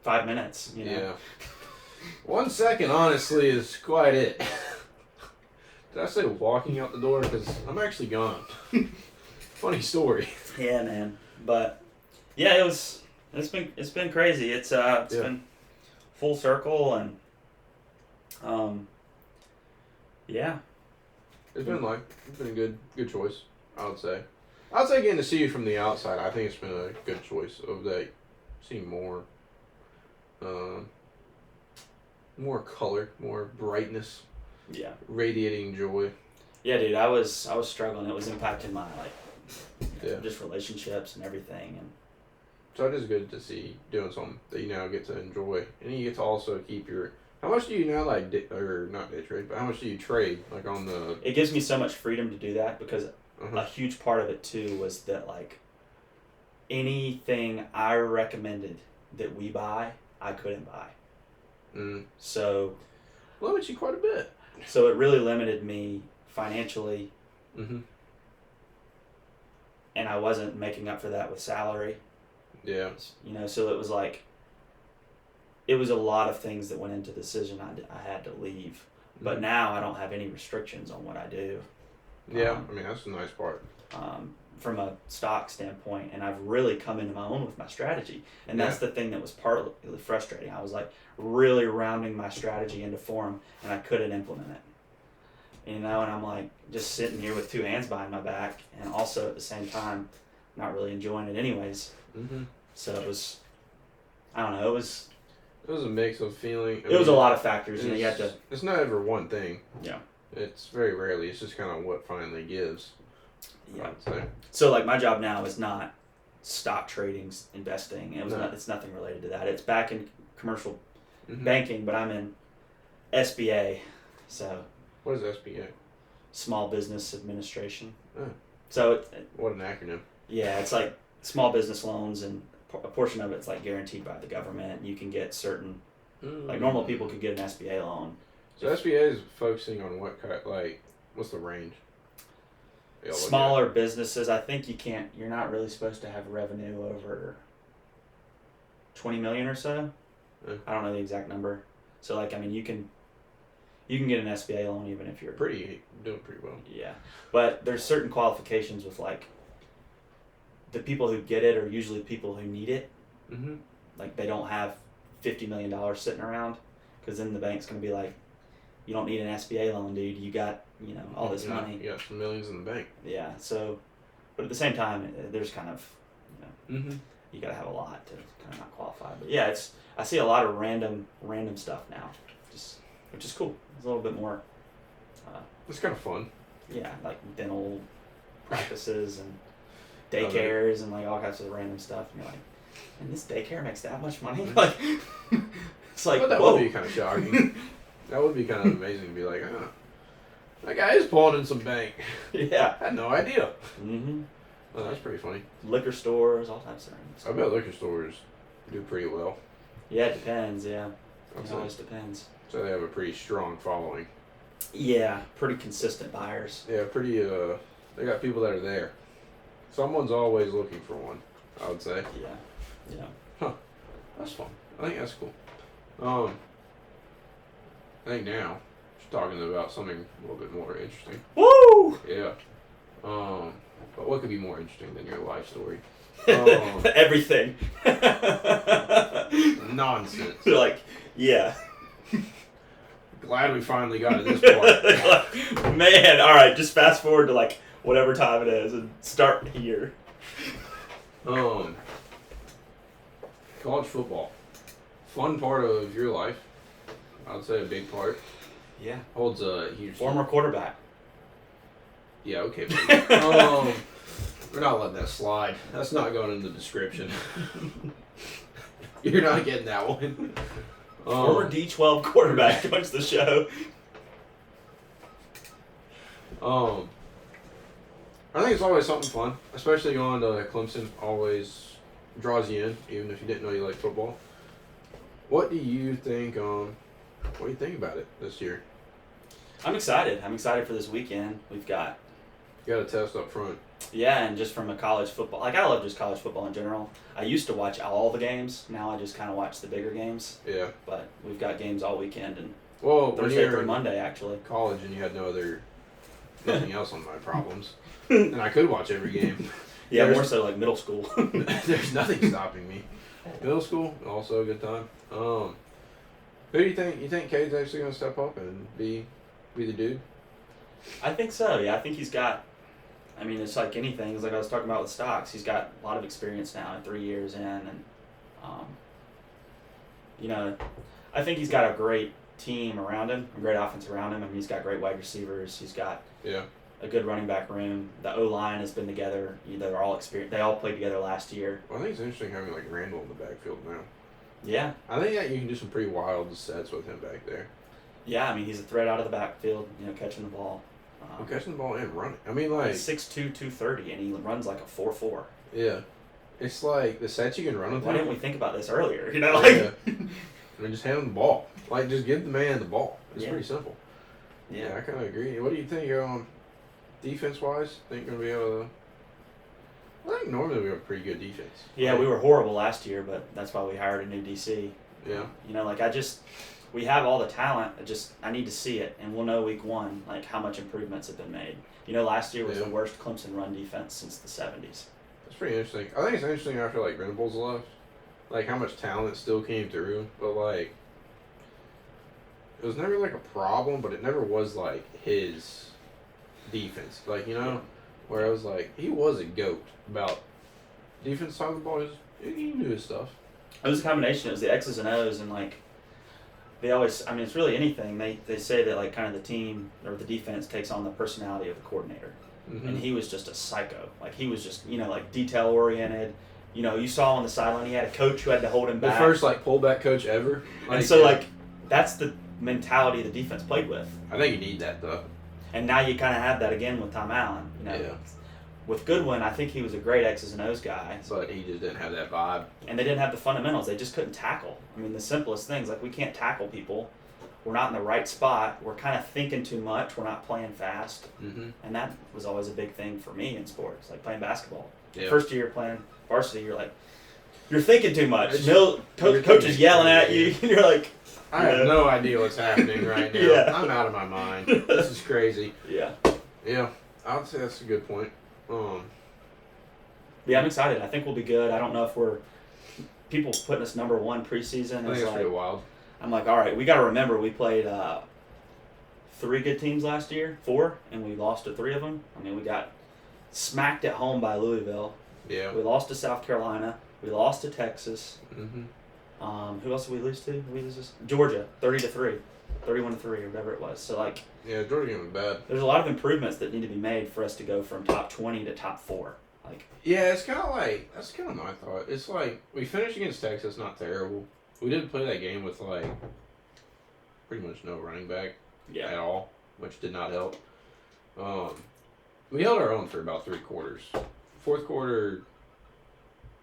5 minutes. Yeah. 1 second, honestly, is quite it. Did I say walking out the door? Because I'm actually gone. Funny story. Yeah, man. But yeah, it's been crazy. It's been full circle, and yeah. It's been a good choice, I would say. I'd say getting to see you from the outside, I think it's been a good choice of that. Seeing more color, more brightness. Yeah. Radiating joy. Yeah, dude, I was struggling. It was impacting my Yeah. just relationships and everything, and so it is good to see doing something that you now get to enjoy, and you get to also keep your. How much do you now not day trade, but how much do you trade like on the? It gives me so much freedom to do that because a huge part of it too was that like anything I recommended that we buy, I couldn't buy. So limits you quite a bit. So it really limited me financially. Mm-hmm. And I wasn't making up for that with salary. Yeah. So it was like, it was a lot of things that went into the decision I had to leave. But now I don't have any restrictions on what I do. Yeah, that's the nice part. From a stock standpoint, and I've really come into my own with my strategy. And that's the thing that was partly frustrating. I was like really rounding my strategy into form, and I couldn't implement it. And I'm like just sitting here with 2 hands behind my back, and also at the same time not really enjoying it anyways. Mm-hmm. So it was, I don't know, it was a mix of feeling. It was a lot of factors. You have to. It's not ever one thing. Yeah. It's very rarely. It's just kind of what finally gives. Yeah. I'd say. So like my job now is not stock trading, investing. It's nothing related to that. It's back in commercial banking, but I'm in SBA. So. What is SBA? Small Business Administration. Oh. So what an acronym. Yeah, it's like small business loans, and a portion of it's like guaranteed by the government. You can get certain Like normal people could get an SBA loan. So SBA is focusing on what kind? Like, what's the range? Smaller businesses. I think you're not really supposed to have revenue over 20 million or so. Yeah. I don't know the exact number. So like, I mean, you can get an SBA loan even if you're doing pretty well. Yeah, but there's certain qualifications with like the people who get it are usually people who need it. Mm-hmm. Like they don't have $50 million sitting around, because then the bank's gonna be like, you don't need an SBA loan, dude. You got all this money. You got some millions in the bank. Yeah. So, but at the same time, there's kind of Mm-hmm. you gotta have a lot to kind of not qualify. But yeah, I see a lot of random stuff now, which is cool. It's a little bit more. It's kind of fun. Yeah, like dental practices and daycares and like all kinds of random stuff. And you're like, and this daycare makes that much money? Like, it's like, But that whoa. would be kind of shocking. That would be kind of amazing to be like, that guy is pulling in some bank. Yeah. I had no idea. Mm-hmm. Oh, that's pretty funny. Liquor stores, all types of things. I bet liquor stores do pretty well. Yeah, it depends. Yeah, I'd it say. always depends. So they have a pretty strong following. Yeah, pretty consistent buyers. Yeah, pretty, they got people that are there. Someone's always looking for one, I would say. Yeah. That's fun. I think that's cool. I think now, just talking about something a little bit more interesting. Woo! Yeah. But what could be more interesting than your life story? Everything. Nonsense. Like, yeah. Glad we finally got to this part. Man, all right, just fast forward to like whatever time it is and start here. College football. Fun part of your life. I would say a big part. Yeah. Holds a huge... Former quarterback. Yeah, okay. We're not letting that slide. That's not going in the description. You're not getting that one. Former D12 quarterback joins the show. I think it's always something fun, especially going to Clemson. Always draws you in, even if you didn't know you liked football. What do you think? What do you think about it this year? I'm excited. I'm excited for this weekend. We've got... You got a test up front. Yeah, and just from a college football... Like, I love just college football in general. I used to watch all the games. Now I just kind of watch the bigger games. Yeah. But we've got games all weekend and Well, Thursday through Monday, actually. College and you had nothing else on my problems, and I could watch every game. Yeah, more so like middle school. There's nothing stopping me. Middle school, also a good time. Who do you think? You think Cade's actually gonna step up and be the dude? I think so. Yeah, I think he's got. I mean, it's like anything. It's like I was talking about with Stocks. He's got a lot of experience now, 3 years in, and I think he's got a great team around him, a great offense around him. I mean, he's got great wide receivers. He's got a good running back room. The O-line has been together. They're all experienced. They all played together last year. Well, I think it's interesting having like Randall in the backfield now. Yeah. I think that you can do some pretty wild sets with him back there. Yeah, I mean, he's a threat out of the backfield, catching the ball. Catching the ball and running. I mean, like... 6'2", 230, and he runs like a 4.4. Yeah. It's like the sets you can run with him. Why didn't we think about this earlier? Yeah. I mean, just hand him the ball. Like, just give the man the ball. It's pretty simple. Yeah, I kind of agree. What do you think, defense-wise? Think you're going to be able to... I think normally we have a pretty good defense. Yeah, we were horrible last year, but that's why we hired a new DC. Yeah. We have all the talent. I need to see it, and we'll know week one, like, how much improvements have been made. Last year was the worst Clemson run defense since the 70s. That's pretty interesting. I think it's interesting after, like, Venables left. Like, how much talent still came through. But, like, it was never, like, a problem, but it never was, like, his defense. Like, where I was like, he was a goat about defense side of the ball. He knew his stuff. It was a combination. It was the X's and O's, and, like, they always, I mean, it's really anything. They say that, like, kind of the team or the defense takes on the personality of the coordinator. Mm-hmm. And he was just a psycho. Like, he was just, like, detail-oriented. You saw on the sideline he had a coach who had to hold him back. The first, like, pullback coach ever. And so, like, that's the mentality the defense played with. I think you need that, though. And now you kind of have that again with Tom Allen. Yeah. with Goodwin, I think he was a great X's and O's guy. But he just didn't have that vibe. And they didn't have the fundamentals. They just couldn't tackle. I mean, the simplest things, like we can't tackle people. We're not in the right spot. We're kind of thinking too much. We're not playing fast. Mm-hmm. And that was always a big thing for me in sports, like playing basketball. Yeah. First year playing varsity, you're like, you're thinking too much. You're Coach is yelling at you, and you're like, I have no idea what's happening right now. Yeah. I'm out of my mind. This is crazy. Yeah. Yeah, I would say that's a good point. Yeah, I'm excited. I think we'll be good. I don't know if people putting us number 1 preseason. I think it's pretty wild. I'm like, all right, we got to remember we played 3 good teams last year, 4, and we lost to 3 of them. I mean, we got smacked at home by Louisville. Yeah. We lost to South Carolina. We lost to Texas. Mm-hmm. Who else did we lose to? Georgia, 30-3, 31-3, or whatever it was. So like, yeah, Georgia game was bad. there's a lot of improvements that need to be made for us to go from top 20 to top 4. Like, yeah, it's kind of like that's kind of my thought. It's like we finished against Texas, not terrible. We did play that game with like pretty much no running back at all, which did not help. We held our own for about 3 quarters. Fourth quarter,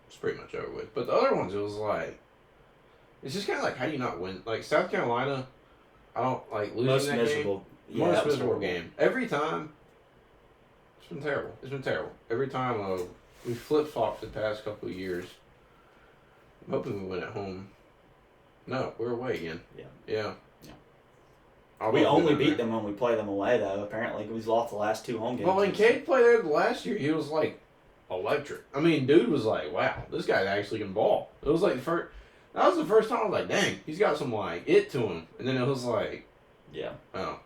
it's pretty much over with. But the other ones, it was like, it's just kind of like how do you not win? Like South Carolina, I don't like losing most that miserable. game. Yeah, Most that was miserable horrible. game. Every time, it's been terrible. It's been terrible. Every time we flip flopped the past couple of years. I'm hoping we win at home. No, we're away again. Yeah. We only beat them when we play them away, though. Apparently, we've lost the last 2 home games. Well, when Cade played there last year, he was like electric. I mean, dude was like, wow, this guy actually can ball. It was like that was the first time I was like, dang, he's got some like it to him. And then it was like, yeah. Oh.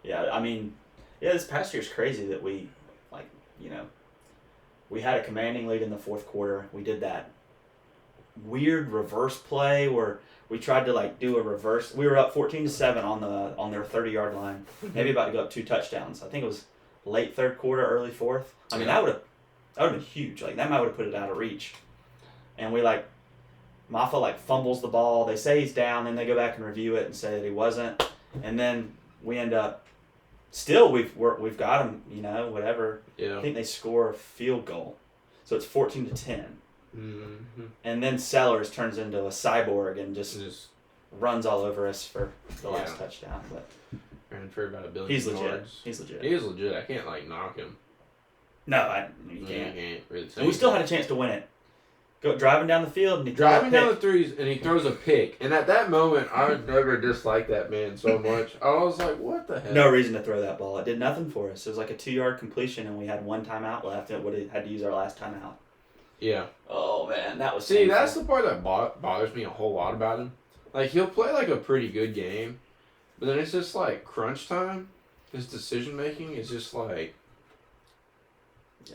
Yeah, I mean, this past year's crazy that we, we had a commanding lead in the fourth quarter. We did that weird reverse play where we tried to do a reverse. We were up 14-7 on their 30-yard line, maybe about to go up 2 touchdowns. I think it was late third quarter, early fourth. I mean, that would have been huge. Like that might would have put it out of reach. And we Maffa fumbles the ball. They say he's down, then they go back and review it and say that he wasn't. And then we end up still we've got him, whatever. Yeah. I think they score a field goal, so it's 14-10. Mm-hmm. And then Sellers turns into a cyborg and just runs all over us for the last touchdown. But ran for about 1 billion he's legit. yards. He's legit. He is legit. I can't knock him. No, you can't. You can't really say And we still had a chance to win it. Go driving down the field and he driving down the threes and he throws a pick. And at that moment, I would never disliked that man so much. I was like, what the hell? No reason to throw that ball. It did nothing for us. It was like a 2-yard completion and we had 1 timeout left. It would have had to use our last timeout. Yeah. Oh man, that was. See, painful. that's the part that bothers me a whole lot about him. Like he'll play a pretty good game, but then it's just crunch time. His decision making is just Yeah,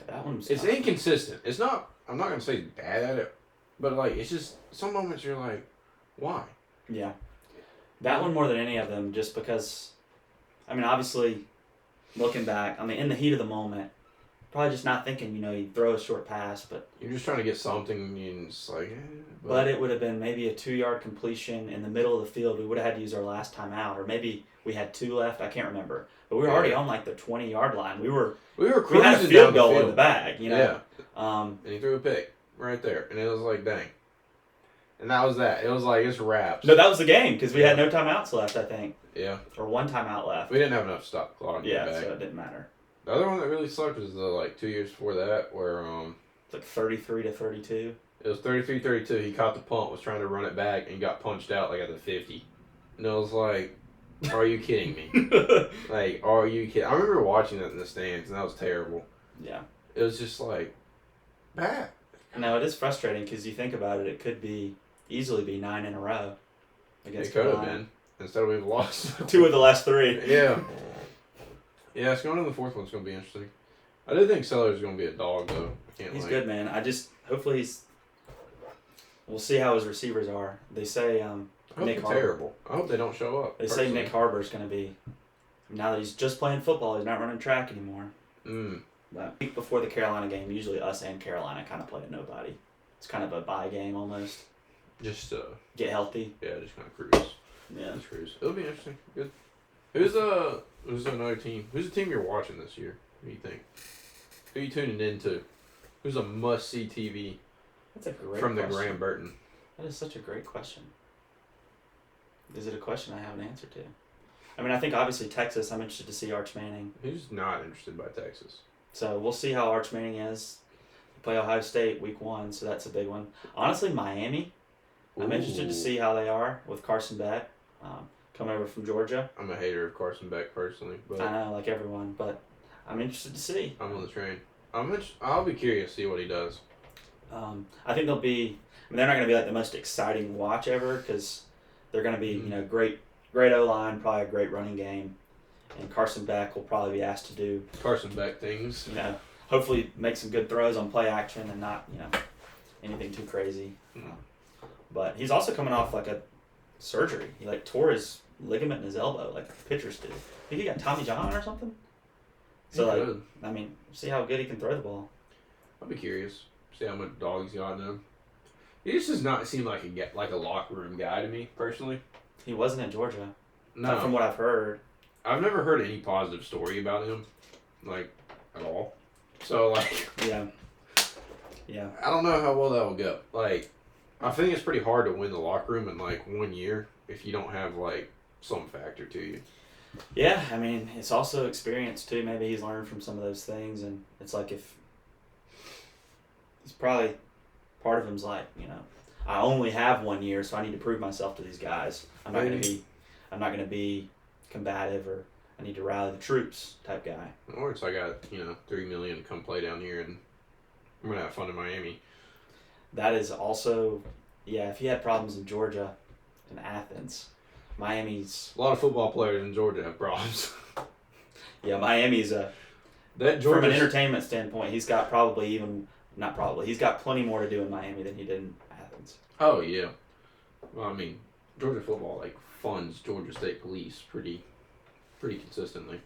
that one's. it's tough. inconsistent. It's not. I'm not gonna say he's bad at it, but it's just some moments you're like, why? Yeah, that one more than any of them, just because. I mean, obviously, looking back, in the heat of the moment. Probably just not thinking, you'd throw a short pass, but... You're just trying to get something, and it's But it would have been maybe a 2-yard completion in the middle of the field. We would have had to use our last timeout, or maybe we had 2 left. I can't remember. But we were already on, the 20-yard line. We had a field goal in the bag, Yeah. And he threw a pick right there, and it was like, dang. And that was that. It was like, it's wraps. No, that was the game, because we had no timeouts left, I think. Yeah. Or 1 timeout left. We didn't have enough stop clock. Yeah, so it didn't matter. The other one that really sucked was the 2 years before that, where It's 33-32. It was 33-32. He caught the punt, was trying to run it back, and got punched out at the 50. And I was like, are you kidding me? Are you kidding? I remember watching that in the stands, and that was terrible. Yeah. It was just bad. No, it is frustrating because you think about it, it could easily be 9 in a row against It could have Carolina. been. Instead we've lost 2 of the last 3. Yeah. Yeah, it's going to the fourth one's going to be interesting. I do think Sellers is going to be a dog, though. He's good, man. Hopefully we'll see how his receivers are. They say I hope Nick they're Harbor. terrible. I hope they don't show up. They say Nick Harbor's going to be, now that he's just playing football, he's not running track anymore. But week before the Carolina game, usually us and Carolina kind of play a nobody. It's kind of a bye game almost. Just get healthy. Yeah, just kind of cruise. Yeah, just cruise. It'll be interesting. Good. Who's another team? Who's the team you're watching this year? What do you think? Who you tuning into? Who's a must-see TV That's a great from the question. Graham Burton? That is such a great question. Is it a question I have an answer to? I mean, I think obviously Texas, I'm interested to see Arch Manning. Who's not interested by Texas? So we'll see how Arch Manning is. They play Ohio State week 1, so that's a big one. Honestly, Miami, I'm interested to see how they are with Carson Beck coming over from Georgia. I'm a hater of Carson Beck personally, but I know, like everyone, but I'm interested to see. I'm on the train. I'll be curious to see what he does. I think they'll be. I mean, they're not going to be like the most exciting watch ever because they're going to be, great O-line, probably a great running game, and Carson Beck will probably be asked to do Carson Beck things. Hopefully make some good throws on play action and not anything too crazy. But he's also coming off like a surgery. He tore his ligament in his elbow like pitchers do. I think he got Tommy John or something. So I mean, see how good he can throw the ball. I'll be curious. See how much dog he's got in him. He just does not seem like a locker room guy to me personally. He wasn't in Georgia. No, not from what I've heard. I've never heard any positive story about him, at all. So yeah. I don't know how well that will go. I think it's pretty hard to win the locker room in 1 year if you don't have some factor to you. Yeah, I mean, it's also experience too. Maybe he's learned from some of those things, and it's if he's probably part of him's I only have 1 year, so I need to prove myself to these guys. I'm not gonna be combative, or I need to rally the troops type guy. Or it's I got $3 million to come play down here, and I'm gonna have fun in Miami. That is also, if he had problems in Georgia and Athens, Miami's... A lot of football players in Georgia have problems. Miami's from an entertainment standpoint, he's got he's got plenty more to do in Miami than he did in Athens. Oh, yeah. Well, I mean, Georgia football, funds Georgia State Police pretty consistently.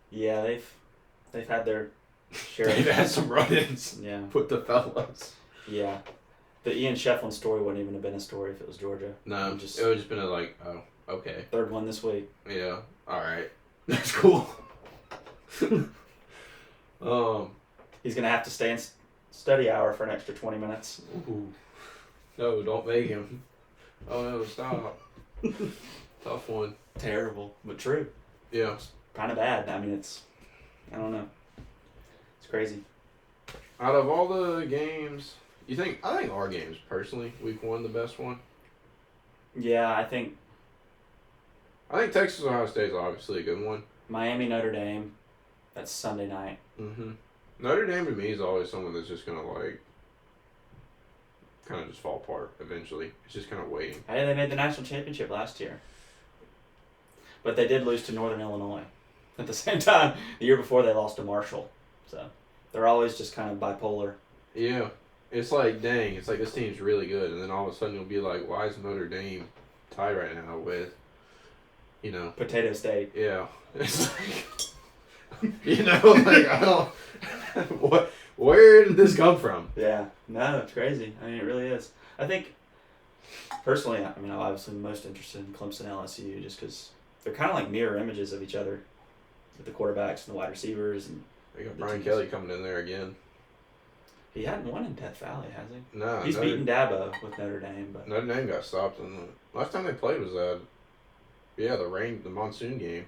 Yeah, they've had their share They've had some run-ins. Yeah. With the fellas. Yeah. The Ian Shefflin story wouldn't even have been a story if it was Georgia. No, it would have just been oh, okay. Third one this week. Yeah, alright. That's cool. He's going to have to stay in study hour for an extra 20 minutes. Ooh. No, don't make him. Oh, no, stop. Tough one. Terrible, but true. Yeah. It's kind of bad. I mean, I don't know. It's crazy. Out of all the games, I think our game's personally, week 1, the best one. Yeah, I think Texas Ohio State's obviously a good one. Miami Notre Dame, that's Sunday night. Mm-hmm. Notre Dame to me is always someone that's just gonna kind of just fall apart eventually. It's just kind of waiting. Hey, they made the national championship last year, but they did lose to Northern Illinois. At the same time, the year before they lost to Marshall, so they're always just kind of bipolar. Yeah, it's dang, it's this team's really good, and then all of a sudden you'll be like, why is Notre Dame tied right now with, Potato State? Yeah, it's I don't. What? Where did this come from? Yeah, no, it's crazy. I mean, it really is. I think, personally, I'm obviously most interested in Clemson LSU just because they're kind of mirror images of each other with the quarterbacks and the wide receivers. And they got Brian Kelly coming in there again. He hadn't won in Death Valley, has he? No. He's beaten Dabo with Notre Dame. But Notre Dame got stopped. Last time they played was the monsoon game.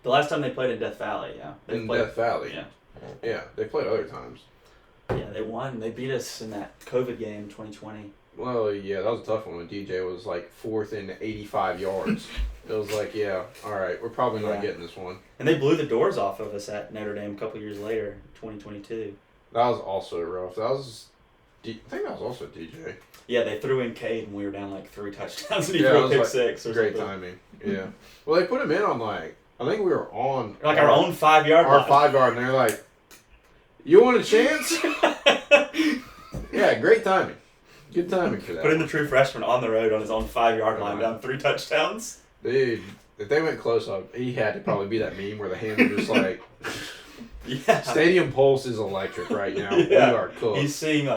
The last time they played in Death Valley, yeah. Death Valley. Yeah. Yeah, they played other times. Yeah, they won. They beat us in that COVID game in 2020. Well, yeah, that was a tough one when DJ was 4th and 85 yards. It was all right, we're probably not getting this one. And they blew the doors off of us at Notre Dame a couple years later, 2022. That was also rough. I think that was also DJ. Yeah, they threw in Cade and we were down 3 touchdowns and he threw a pick 6 or great something. Timing. Yeah. Well, they put him in on I think we were on our own 5-yard line. Our 5-yard, and they're like, "You want a chance?" Yeah, great timing. Good timing for that. Put in the true freshman on the road on his own 5-yard line, down 3 touchdowns. Dude, if they went close up, he had to probably be that meme where the hands are just Yeah. Stadium Pulse is electric right now. Yeah. We are cooked. He's seeing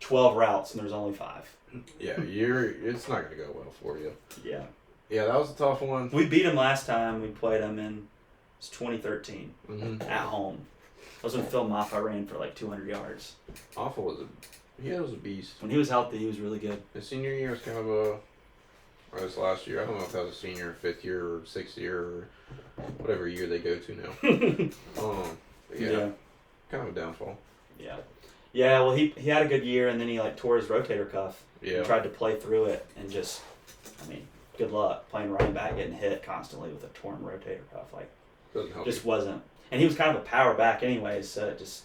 12 routes and there's only 5. Yeah, it's not gonna go well for you. Yeah. Yeah, that was a tough one. We beat him last time we played him in 2013 at at home. was when Phil Maffa ran for like 200 yards. Awful was a beast. When he was healthy, he was really good. His senior year was kind of or this last year. I don't know if that was a senior, fifth year, or sixth year, or whatever year they go to now. Yeah, kind of a downfall. Yeah. Yeah, well, he had a good year, and then he like tore his rotator cuff. Yeah. He tried to play through it, and just, I mean, good luck playing running back, getting hit constantly with a torn rotator cuff. Like, doesn't help. Just wasn't. And he was kind of a power back anyways, so it just.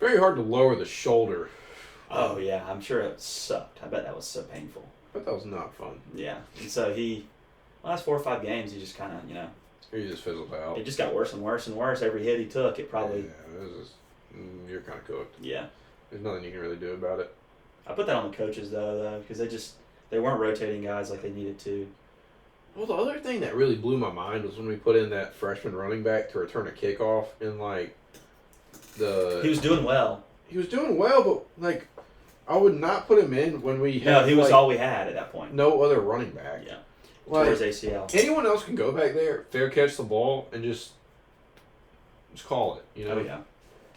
Very hard to lower the shoulder. Oh yeah, I'm sure it sucked. I bet that was so painful. But that was not fun. Yeah, and so last 4 or 5 games, he just kind of, He just fizzled out. It just got worse and worse and worse. Every hit he took, it probably. Yeah, it was just, you're kind of cooked. Yeah. There's nothing you can really do about it. I put that on the coaches though, because they weren't rotating guys like they needed to. Well, the other thing that really blew my mind was when we put in that freshman running back to return a kickoff, and He was doing well. He was doing well, but I would not put him in when we had. No, he was all we had at that point. No other running back. Yeah. Towards ACL. Anyone else can go back there, fair catch the ball, and just call it. Oh yeah.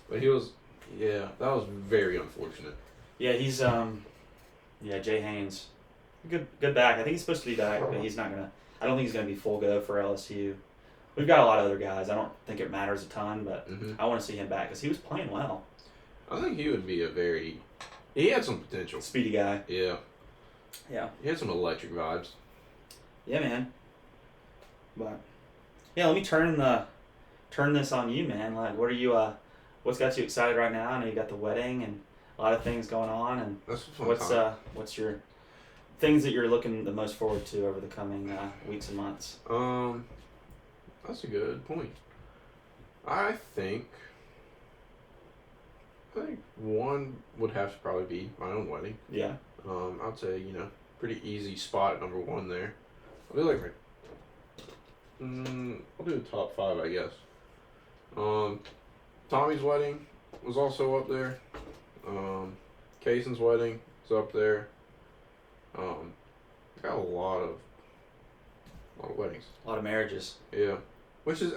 But he was. Yeah, that was very unfortunate. Yeah, he's Jay Haynes, good back. I think he's supposed to be back, but he's not gonna. I don't think he's gonna be full go for LSU. We've got a lot of other guys. I don't think it matters a ton, but I want to see him back because he was playing well. I think he would be he had some potential. Speedy guy. Yeah. Yeah. He had some electric vibes. Yeah, man. But yeah, let me turn this on you, man. Like, what are you? What's got you excited right now? I know you got the wedding and a lot of things going on, and that's a fun time. What's your things that you're looking the most forward to over the coming weeks and months? That's a good point. I think one would have to probably be my own wedding. Yeah. I'd say pretty easy spot at number 1 there. I'll do I'll do the top 5, I guess. Tommy's wedding was also up there. Kaysen's wedding is up there. Got a lot of weddings. A lot of marriages. Yeah, which is,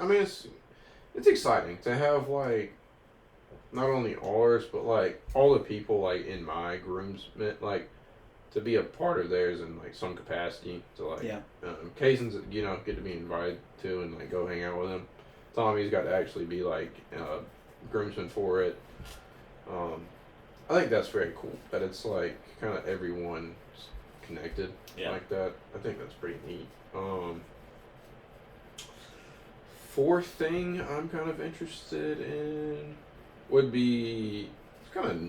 it's exciting to have not only ours but all the people in my groomsmen to be a part of theirs in some capacity. To Kaysen's get to be invited to and go hang out with him. Tommy's got to actually be groomsman for it. I think that's very cool that it's kind of everyone's connected like that. I think that's pretty neat. Fourth thing I'm kind of interested in would be kind of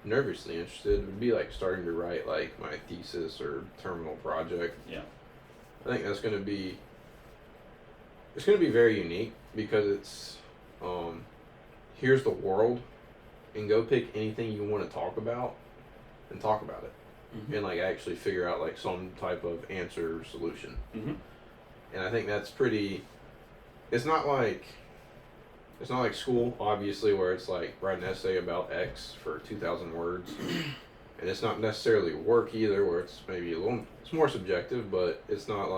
nervously interested would be starting to write my thesis or terminal project. Yeah. I think that's going to be very unique because it's here's the world and go pick anything you want to talk about and talk about it. And actually figure out some type of answer or solution. And I think that's pretty. It's not like school, obviously, where it's write an essay about X for 2,000 words, and it's not necessarily work either, where it's maybe it's more subjective, but it's not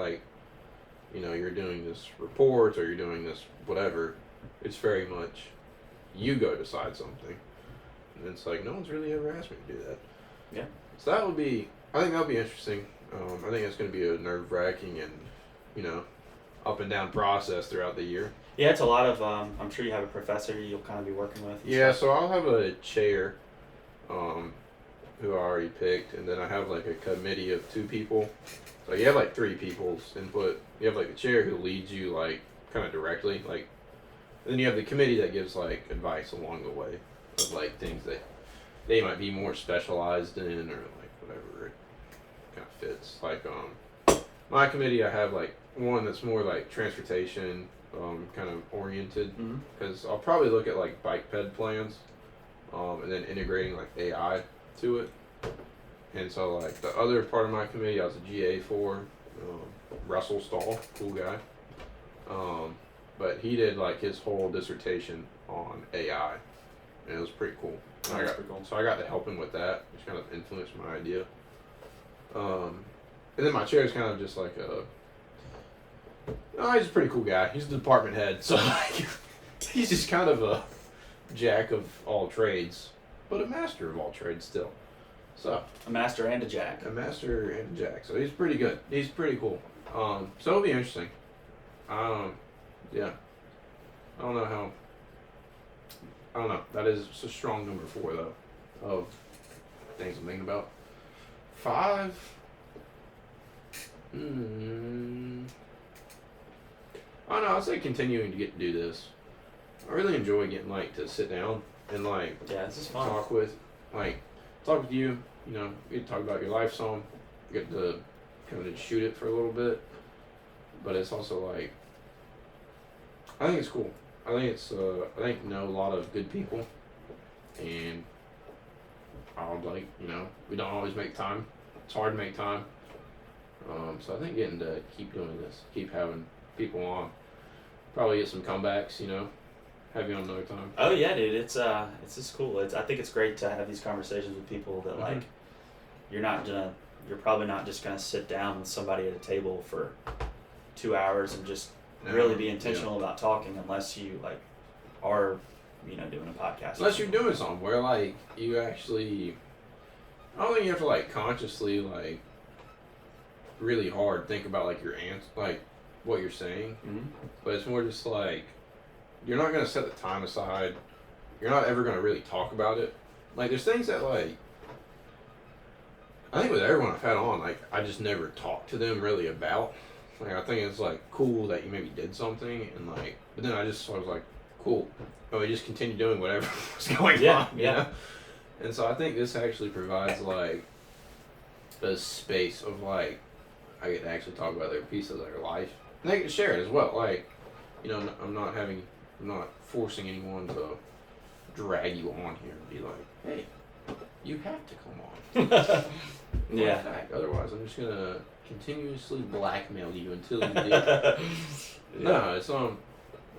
you're doing this report or you're doing this whatever. It's very much you go decide something, and it's no one's really ever asked me to do that. Yeah. So I think that'll be interesting. I think it's going to be a nerve-wracking and, up and down process throughout the year. Yeah, it's a lot of, I'm sure you have a professor you'll kind of be working with. Yeah, so I'll have a chair, who I already picked, and then I have a committee of 2 people. So you have 3 people's input. You have the chair who leads you kind of directly, then you have the committee that gives advice along the way of things that they might be more specialized in or whatever it kind of fits. My committee, I have one that's more transportation kind of oriented because I'll probably look at bike ped plans and then integrating AI to it. And so the other part of my committee I was a GA for, Russell Stahl, cool guy. But he did his whole dissertation on AI, and it was pretty cool. So I got to help him with that, which kind of influenced my idea. And then my chair is kind of just he's a pretty cool guy. He's the department head, so he's just kind of jack of all trades, but a master of all trades still. So A master and a jack. a master and a jack. So he's pretty good. He's pretty cool. So it'll be interesting. Yeah. I don't know how. I don't know. That is a strong number 4 though, of things I'm thinking about. 5. I don't know. I'd say continuing to get to do this. I really enjoy getting to sit down and Yeah, this is fun. talk with you. You know, you get to talk about your life some. You get to kind of just shoot it for a little bit, but it's also I think it's cool. I think know a lot of good people, and I'll we don't always make time. It's hard to make time. So I think getting to keep doing this, keep having people on, probably get some comebacks. Have you on another time. Oh yeah, dude, it's just cool. I think it's great to have these conversations with people that you're probably not just gonna sit down with somebody at a table for 2 hours and just really be intentional about talking unless you are doing a podcast. Unless you're doing something where you actually, I don't think you have to consciously really hard think about your answer, what you're saying, but it's more just you're not gonna set the time aside. You're not ever gonna really talk about it. There's things that I think with everyone I've had on, I just never talked to them really about. I think it's cool that you maybe did something and but then I was cool. And we just continue doing whatever was going on. Yeah. And so I think this actually provides a space of I get to actually talk about their piece of their life. And they get to share it as well. I'm not forcing anyone to drag you on here and be hey, you have to come on. Yeah. Fact. Otherwise, I'm just gonna continuously blackmail you until you do. No, it's I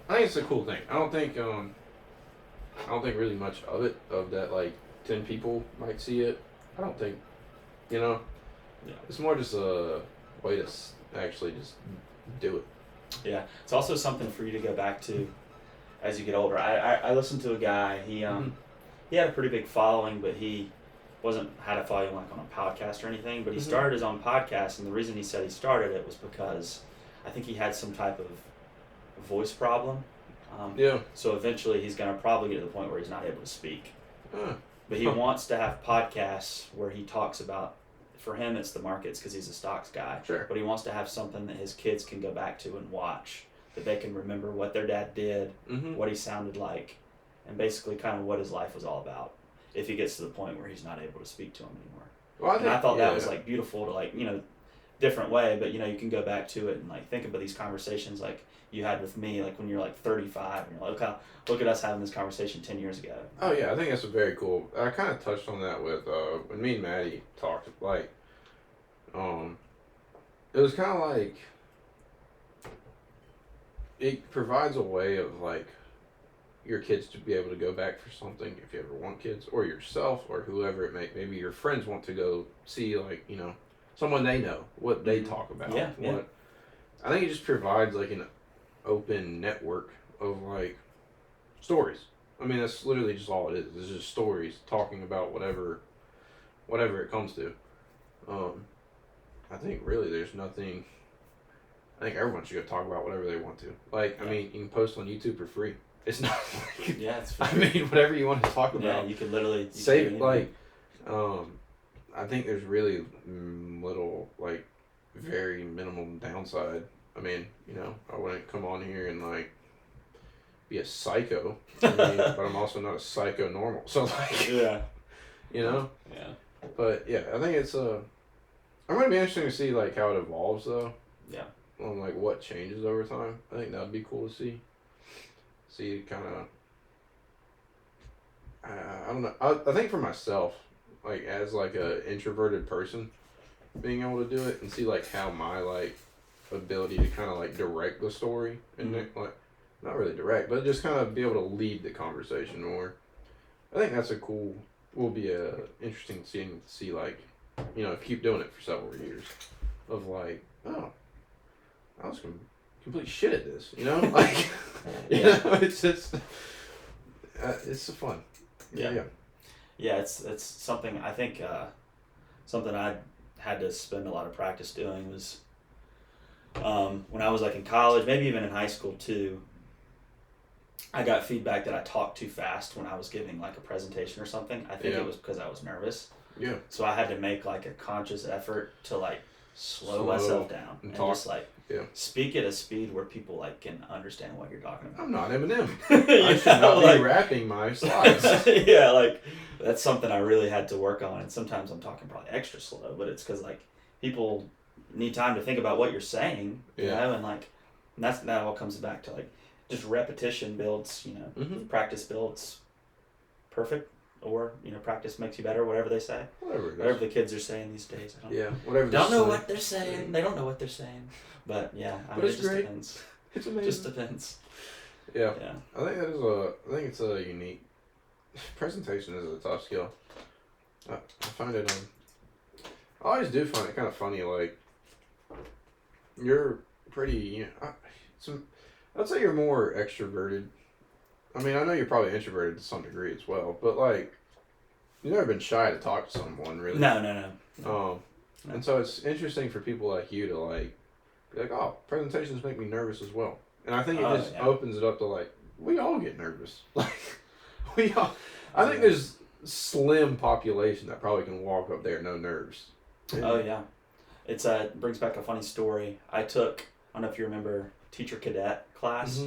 think it's a cool thing. I don't think really much of that 10 people might see it. I don't think, Yeah. It's more just a way to actually just do it. Yeah, it's also something for you to go back to as you get older. I listened to a guy. He had a pretty big following, but he had a following on a podcast or anything. But he started his own podcast, and the reason he said he started it was because I think he had some type of voice problem. So eventually, he's going to probably get to the point where he's not able to speak. But he wants to have podcasts where he talks about. For him, it's the markets because he's a stocks guy. Sure. But he wants to have something that his kids can go back to and watch, that they can remember what their dad did, what he sounded like, and basically kind of what his life was all about. If he gets to the point where he's not able to speak to him anymore. Well, I thought that was beautiful to different way. But you can go back to it and think about these conversations you had with me when you're 35 and you're look at us having this conversation 10 years ago. Oh yeah, I think that's very cool. I kind of touched on that with when me and Maddie talked. It was kind of it provides a way of your kids to be able to go back for something if you ever want kids, or yourself, or whoever it may. Maybe your friends want to go see someone they know, what they talk about. Yeah. I think it just provides an open network of stories. I mean, that's literally just all it is. It's just stories talking about whatever it comes to. I think really there's nothing. I think everyone should go talk about whatever they want to. I mean, you can post on YouTube for free. It's not It's for I sure. mean, whatever you want to talk about. Yeah, you could literally save I think there's really little very minimal downside. I mean, I wouldn't come on here and be a psycho. I mean, but I'm also not a psycho normal. So Yeah. Yeah. But yeah, I think it's I'm gonna be interesting to see how it evolves though. Yeah. On what changes over time. I think that'd be cool to see. See kind of. I don't know. I think for myself, as a introverted person, being able to do it and see how my ability to kind of direct the story and not really direct, but just kind of be able to lead the conversation more. I think that's will be a interesting thing to see keep doing it for several years of oh, I was complete shit at this, it's just it's fun. Yeah. Yeah, it's something I think something I had to spend a lot of practice doing was when I was like in college, maybe even in high school too. I got feedback that I talked too fast when I was giving like a presentation or something. I think it was because I was nervous. Yeah. So I had to make like a conscious effort to like slow myself down and just like speak at a speed where people like can understand what you're talking about. I'm not Eminem. I should not be rapping my slides. Yeah, like that's something I really had to work on. And sometimes I'm talking probably extra slow, but it's because like people need time to think about what you're saying, you know, and like that all comes back to like just repetition builds, you know, practice builds perfect, or you know, practice makes you better, whatever they say. Whatever the kids are saying these days. I don't know what they're saying. They don't know what they're saying. But yeah, I mean, it just depends. It's amazing. It just depends. Yeah. I think it's a unique presentation is a tough skill. I find it I always do find it kind of funny, like you're pretty, I'd say you're more extroverted. I mean, I know you're probably introverted to some degree as well, but like, you've never been shy to talk to someone, really. No. And so it's interesting for people like you to like, be like, oh, presentations make me nervous as well. And I think it just opens it up to like, we all get nervous. Like, I think there's slim population that probably can walk up there no nerves. Oh yeah. It's it brings back a funny story. I don't know if you remember teacher cadet class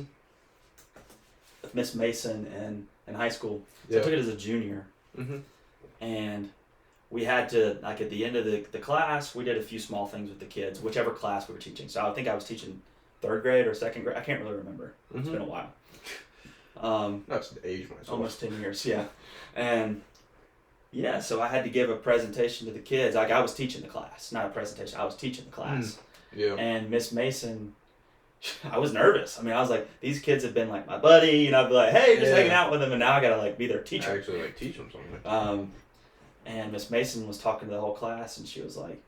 with Miss Mason in high school. So I took it as a junior. And we had to, like at the end of the class, we did a few small things with the kids, whichever class we were teaching. So I think I was teaching 3rd grade or 2nd grade. I can't really remember. It's been a while. That's the age myself. Almost 10 years, yeah. And yeah, so I had to give a presentation to the kids. Like I was teaching the class, not a presentation. I was teaching the class. Yeah. And Miss Mason, I was nervous. I mean, I was like, these kids have been like my buddy, and I'd be like, hey, just hanging out with them, and now I gotta like be their teacher. Actually, like teach them something. And Miss Mason was talking to the whole class, and she was like,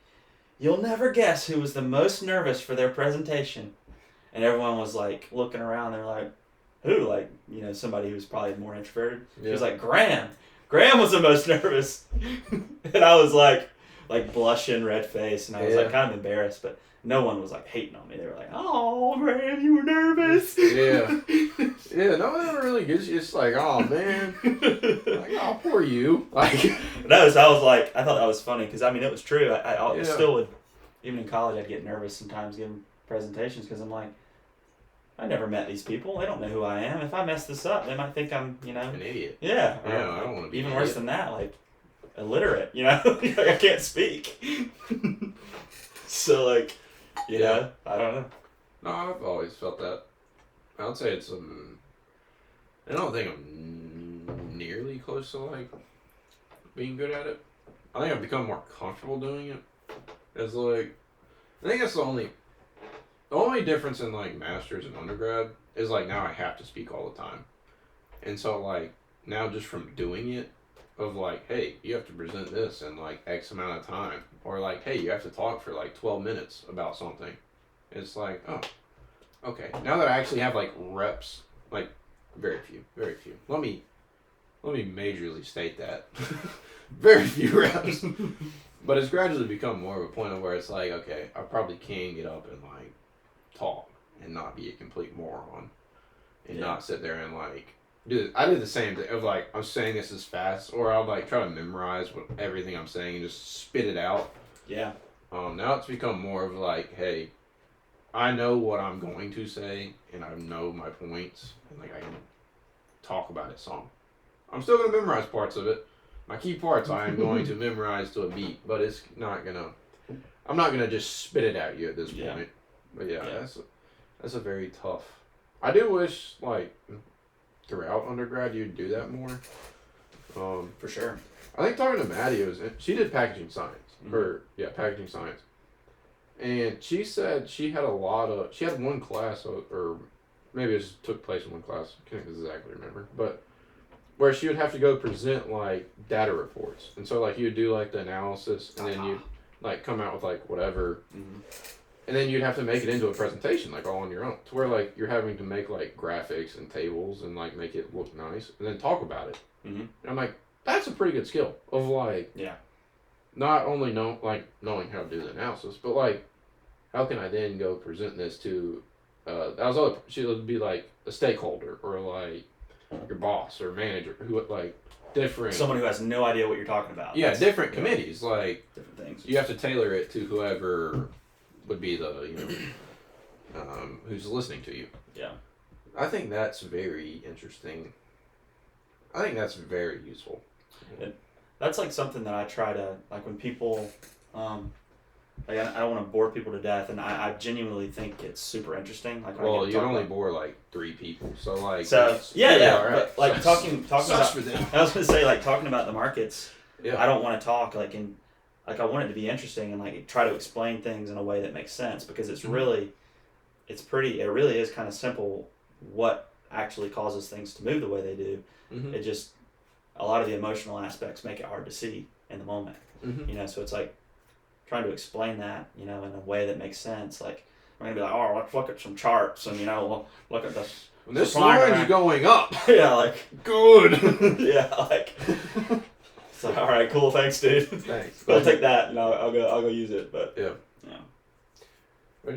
you'll never guess who was the most nervous for their presentation. And everyone was like looking around. They're like, who? Like, you know, somebody who was probably more introverted. She was like, Graham. Graham was the most nervous. And I was like blushing, red face, and I was like kind of embarrassed, but no one was like hating on me. They were like, oh, Graham, you were nervous. Yeah, no one ever really gets you. It's like, oh, man. Like, oh, poor you. Like, no, so I was like, I thought that was funny, because, I mean, it was true. I still would, even in college, I'd get nervous sometimes giving presentations, because I'm like, I never met these people. They don't know who I am. If I mess this up, they might think I'm, you know. An idiot. Yeah. Yeah, I don't want to be even worse than that, like, illiterate, you know? Like, I can't speak. So, like, you know, I don't know. No, I've always felt that. I would say it's, I don't think I'm nearly close to, like, being good at it. I think I've become more comfortable doing it. It's like, I think that's the only difference in, like, master's and undergrad is, like, now I have to speak all the time. And so, like, now just from doing it, of, like, hey, you have to present this in, like, X amount of time. Or, like, hey, you have to talk for, like, 12 minutes about something. It's like, oh, okay. Now that I actually have, like, reps, like, very few. Let me majorly state that. Very few reps. But it's gradually become more of a point of where it's like, okay, I probably can get up and, like, talk and not be a complete moron. And not sit there and, like, I did the same thing of, like, I'm saying this as fast, or I'll, like, try to memorize everything I'm saying and just spit it out. Yeah. Now it's become more of, like, hey, I know what I'm going to say, and I know my points, and, like, I can talk about it some. I'm still going to memorize parts of it. My key parts I am going to memorize to a beat, but it's not going to, I'm not going to just spit it at you at this point. But that's a very tough, I do wish, like, throughout undergrad you'd do that more. For sure. I think talking to Maddie, she did packaging science, packaging science. And she said she had one class, or maybe it just took place in one class, I can't exactly remember, but where she would have to go present, like, data reports. And so, like, you would do, like, the analysis, and then you like, come out with, like, whatever. And then you'd have to make it into a presentation, like, all on your own. To where, like, you're having to make, like, graphics and tables and, like, make it look nice. And then talk about it. Mm-hmm. And I'm like, that's a pretty good skill. Of, like, Yeah. not only knowing how to do the analysis, but, like, how can I then go present this to, she would be, like, a stakeholder or, like, your boss or manager who, like, different. Someone who has no idea what you're talking about. Yeah, different committees. Like, different things. You have to tailor it to whoever would be the, who's listening to you. Yeah. I think that's very interesting. I think that's very useful. That's like something that I try to, like, when people, like, I don't want to bore people to death, and I genuinely think it's super interesting. Like, well, you only bore like 3 people, so like. So yeah, right. But, like, talking sucks about. For them. I was gonna say, like, talking about the markets. Yeah. I don't want to talk like in, like, I want it to be interesting and, like, try to explain things in a way that makes sense, because it's really, it really is kind of simple what actually causes things to move the way they do. Mm-hmm. It just, a lot of the emotional aspects make it hard to see in the moment. Mm-hmm. So it's like trying to explain that, in a way that makes sense. Like, we're gonna be like, oh, let's look at some charts, and we'll look at this. This line's going up. Yeah, like, good. yeah, like. So, all right, cool, thanks, dude. Thanks. I'll take that, and I'll go use it. But yeah. What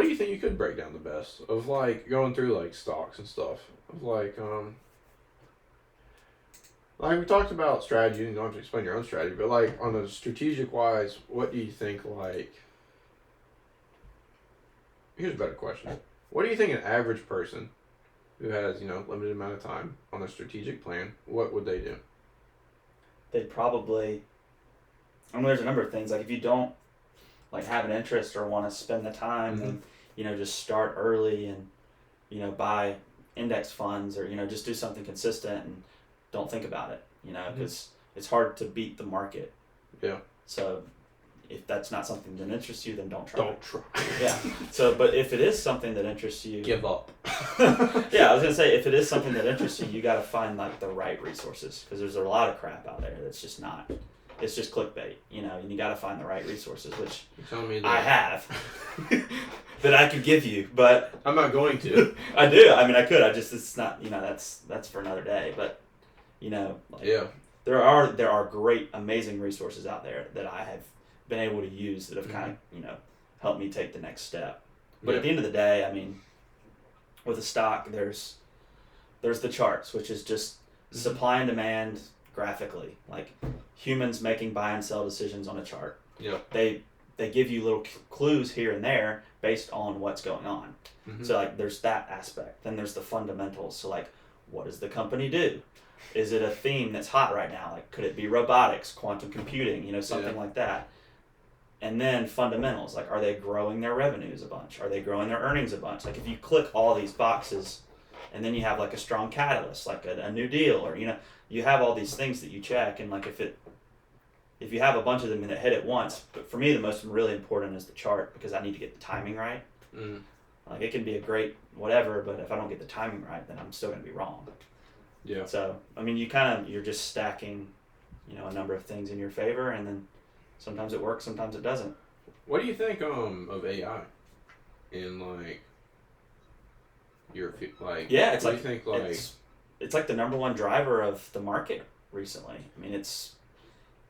do you think you could break down the best of, like, going through, like, stocks and stuff of, like we talked about strategy, and you don't have to explain your own strategy, but, like, on the strategic wise, what do you think, like, here's a better question. What do you think an average person who has, limited amount of time on a strategic plan, what would they do? They'd probably, there's a number of things. Like, if you don't, like, have an interest or want to spend the time, then, just start early and, buy index funds, or, just do something consistent and don't think about it, because it's hard to beat the market. Yeah. So if that's not something that interests you, then don't try. Don't try. Yeah. So, but if it is something that interests you, give up. Yeah, I was gonna say, if it is something that interests you, you got to find, like, the right resources, because there's a lot of crap out there that's just not. It's just clickbait, and you got to find the right resources, which I have that I could give you, but I'm not going to. I do. I mean, I could. It's not. That's for another day. But like, yeah, there are great, amazing resources out there that I have been able to use that have kind of helped me take the next step. But at the end of the day, I mean, with a stock, there's the charts, which is just supply and demand graphically, like humans making buy and sell decisions on a chart. Yeah. They give you little clues here and there based on what's going on. Mm-hmm. So, like, there's that aspect. Then there's the fundamentals. So, like, what does the company do? Is it a theme that's hot right now? Like, could it be robotics, quantum computing, something like that? And then fundamentals, like, are they growing their revenues a bunch? Are they growing their earnings a bunch? Like, if you click all these boxes, and then you have, like, a strong catalyst, like a new deal, or, you have all these things that you check, and, like, if you have a bunch of them that hit at once, but for me, the most really important is the chart, because I need to get the timing right. Mm. Like, it can be a great whatever, but if I don't get the timing right, then I'm still going to be wrong. Yeah. So, I mean, you're just stacking, a number of things in your favor, and then sometimes it works, sometimes it doesn't. What do you think of AI in, like, your, like? Yeah, it's what like, do you think, like, it's like the number one driver of the market recently. I mean,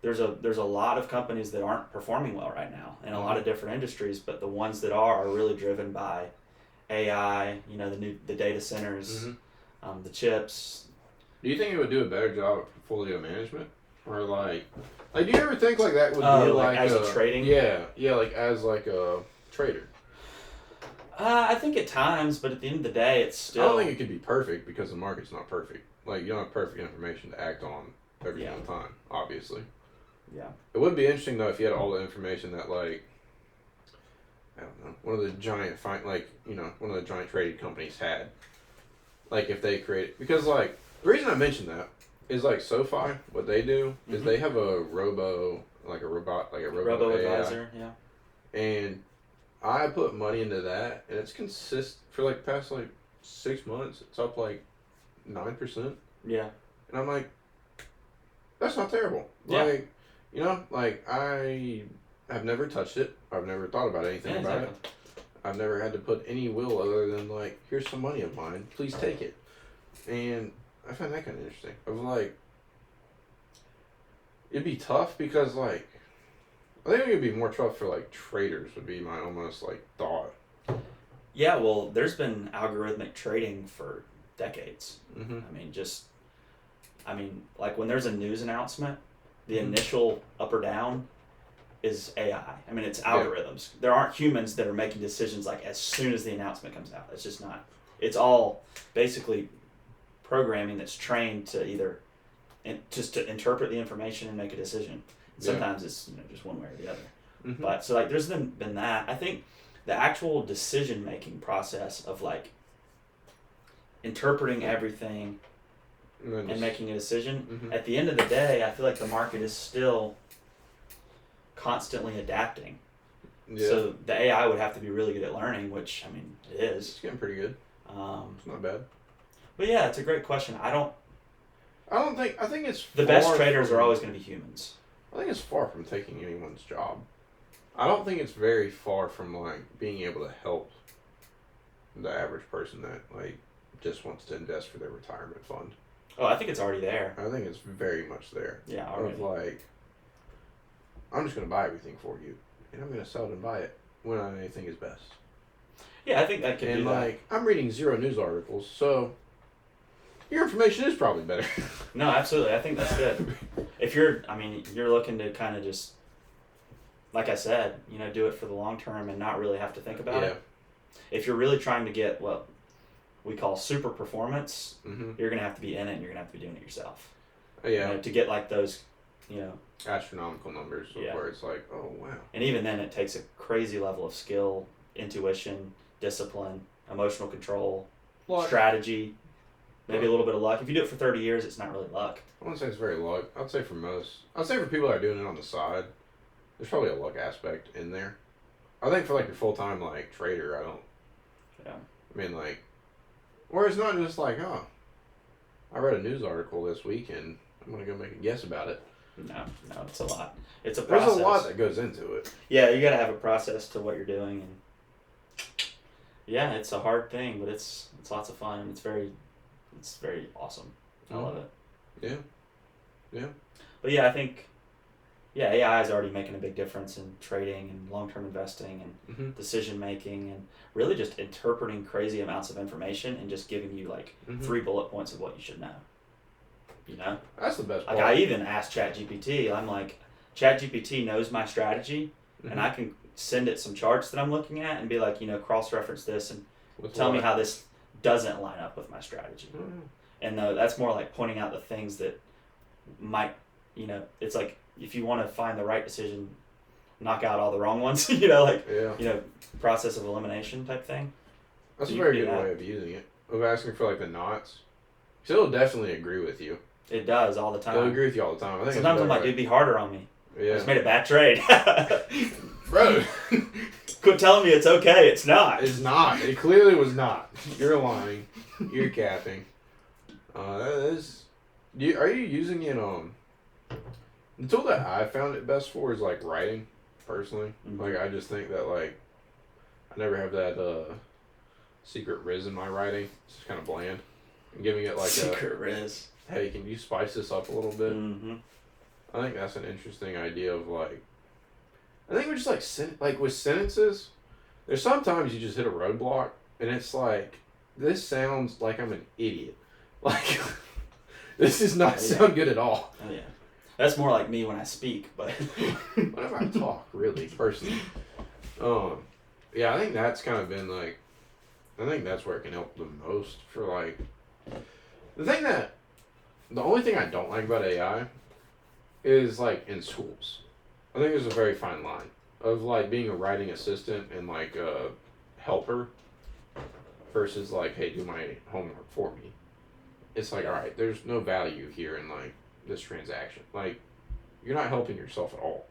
there's a lot of companies that aren't performing well right now in a lot of different industries, but the ones that are really driven by AI, the data centers, the chips. Do you think it would do a better job at portfolio management? Or, like do you ever think, like, that would be, like as a trading? Yeah, like, as, like, a trader. I think at times, but at the end of the day, it's still. I don't think it could be perfect, because the market's not perfect. Like, you don't have perfect information to act on every single time, obviously. Yeah. It would be interesting, though, if you had all the information that, like, I don't know, one of the giant trading companies had. Like, if they created, because, like, the reason I mentioned that is, like, SoFi, what they do is they have a robo advisor, yeah. And I put money into that, and it's for, like, the past, like, 6 months, it's up, like, 9%. Yeah. And I'm like, that's not terrible. Yeah. Like, You know, like I have never touched it. I've never thought about anything Yeah, about exactly. it. I've never had to put any will other than like, here's some money of mine, please take it. And I find that kind of interesting. Of like, it'd be tough because like, I think it'd be more tough for like traders would be my almost like thought. Yeah, well, there's been algorithmic trading for decades. Mm-hmm. I mean, like when there's a news announcement, the Mhm. initial up or down is AI. I mean, it's algorithms. There aren't humans that are making decisions like as soon as the announcement comes out. It's just not. It's all basically programming that's trained to either just to interpret the information and make a decision. Sometimes it's just one way or the other. Mm-hmm. But so like there's been that. I think the actual decision making process of like interpreting everything and making a decision. Mm-hmm. At the end of the day, I feel like the market is still constantly adapting. Yeah. So the AI would have to be really good at learning, which I mean it is. It's getting pretty good. It's not bad. But yeah, it's a great question. I think it's the best traders are always going to be humans. I think it's far from taking anyone's job. I don't think it's very far from like being able to help the average person that like just wants to invest for their retirement fund. Oh, I think it's already there. I think it's very much there. Yeah, already. Of like, I'm just gonna buy everything for you, and I'm gonna sell it and buy it when I think is best. Yeah, I think that could And do like, I'm reading zero news articles, so your information is probably better. No, absolutely. I think that's good. If you're looking to kind of just, like I said, do it for the long term and not really have to think about it. If you're really trying to get what we call super performance, Mm-hmm. you're going to have to be in it and you're going to have to be doing it yourself. Yeah. To get like those, Astronomical numbers where it's like, oh wow. And even then it takes a crazy level of skill, intuition, discipline, emotional control, strategy, maybe a little bit of luck. If you do it for 30 years, it's not really luck. I wouldn't say it's very luck. I'd say for people that are doing it on the side, there's probably a luck aspect in there. I think for like your full-time like trader, I don't. Yeah. I mean like, where it's not just like, oh, I read a news article this week and I'm gonna go make a guess about it. No, it's a lot. It's a process. There's a lot that goes into it. Yeah, you got to have a process to what you're doing, and yeah, it's a hard thing, but it's lots of fun and it's very awesome. I love it. Yeah. But yeah, I think AI is already making a big difference in trading and long-term investing and Mm-hmm. decision making and really just interpreting crazy amounts of information and just giving you like Mm-hmm. 3 bullet points of what you should know. That's the best part. Like I even asked ChatGPT. I'm like, ChatGPT knows my strategy, Mm-hmm. and I can send it some charts that I'm looking at and be like, cross-reference this and With tell me what? how this doesn't line up with my strategy. Mm-hmm. And that's more like pointing out the things that might, it's like if you want to find the right decision, knock out all the wrong ones. Yeah. Process of elimination type thing. That's So a you very can do good that. way of using it. Of asking for like the knots. So it'll definitely agree with you. It does all the It'll time. agree with you all the time. I think Sometimes I'm like, way. it'd be harder on me. I Yeah. just made a bad trade. Bro. Quit telling me it's okay. It's not. It's not. It clearly was not. You're lying. You're capping. That is. Are you using it on? The tool that I found it best for is like writing, personally. Mhm. Like I just think that like, I never have that secret riz in my writing. It's just kind of bland. And giving it like Secret Riz. hey, can you spice this up a little bit? Mm-hmm. I think that's an interesting idea of like. I think we just like with sentences. There's sometimes you just hit a roadblock and it's like, this sounds like I'm an idiot. Like, this does not sound good at all. Oh yeah, that's more like me when I speak, but Whenever I talk, really, personally. Yeah, I think that's kind of been like, I think that's where it can help the most for like, the only thing I don't like about AI is like in schools. I think there's a very fine line of like being a writing assistant and like a helper versus like, hey, do my homework for me. It's like, all right, there's no value here in like this transaction. Like, you're not helping yourself at all.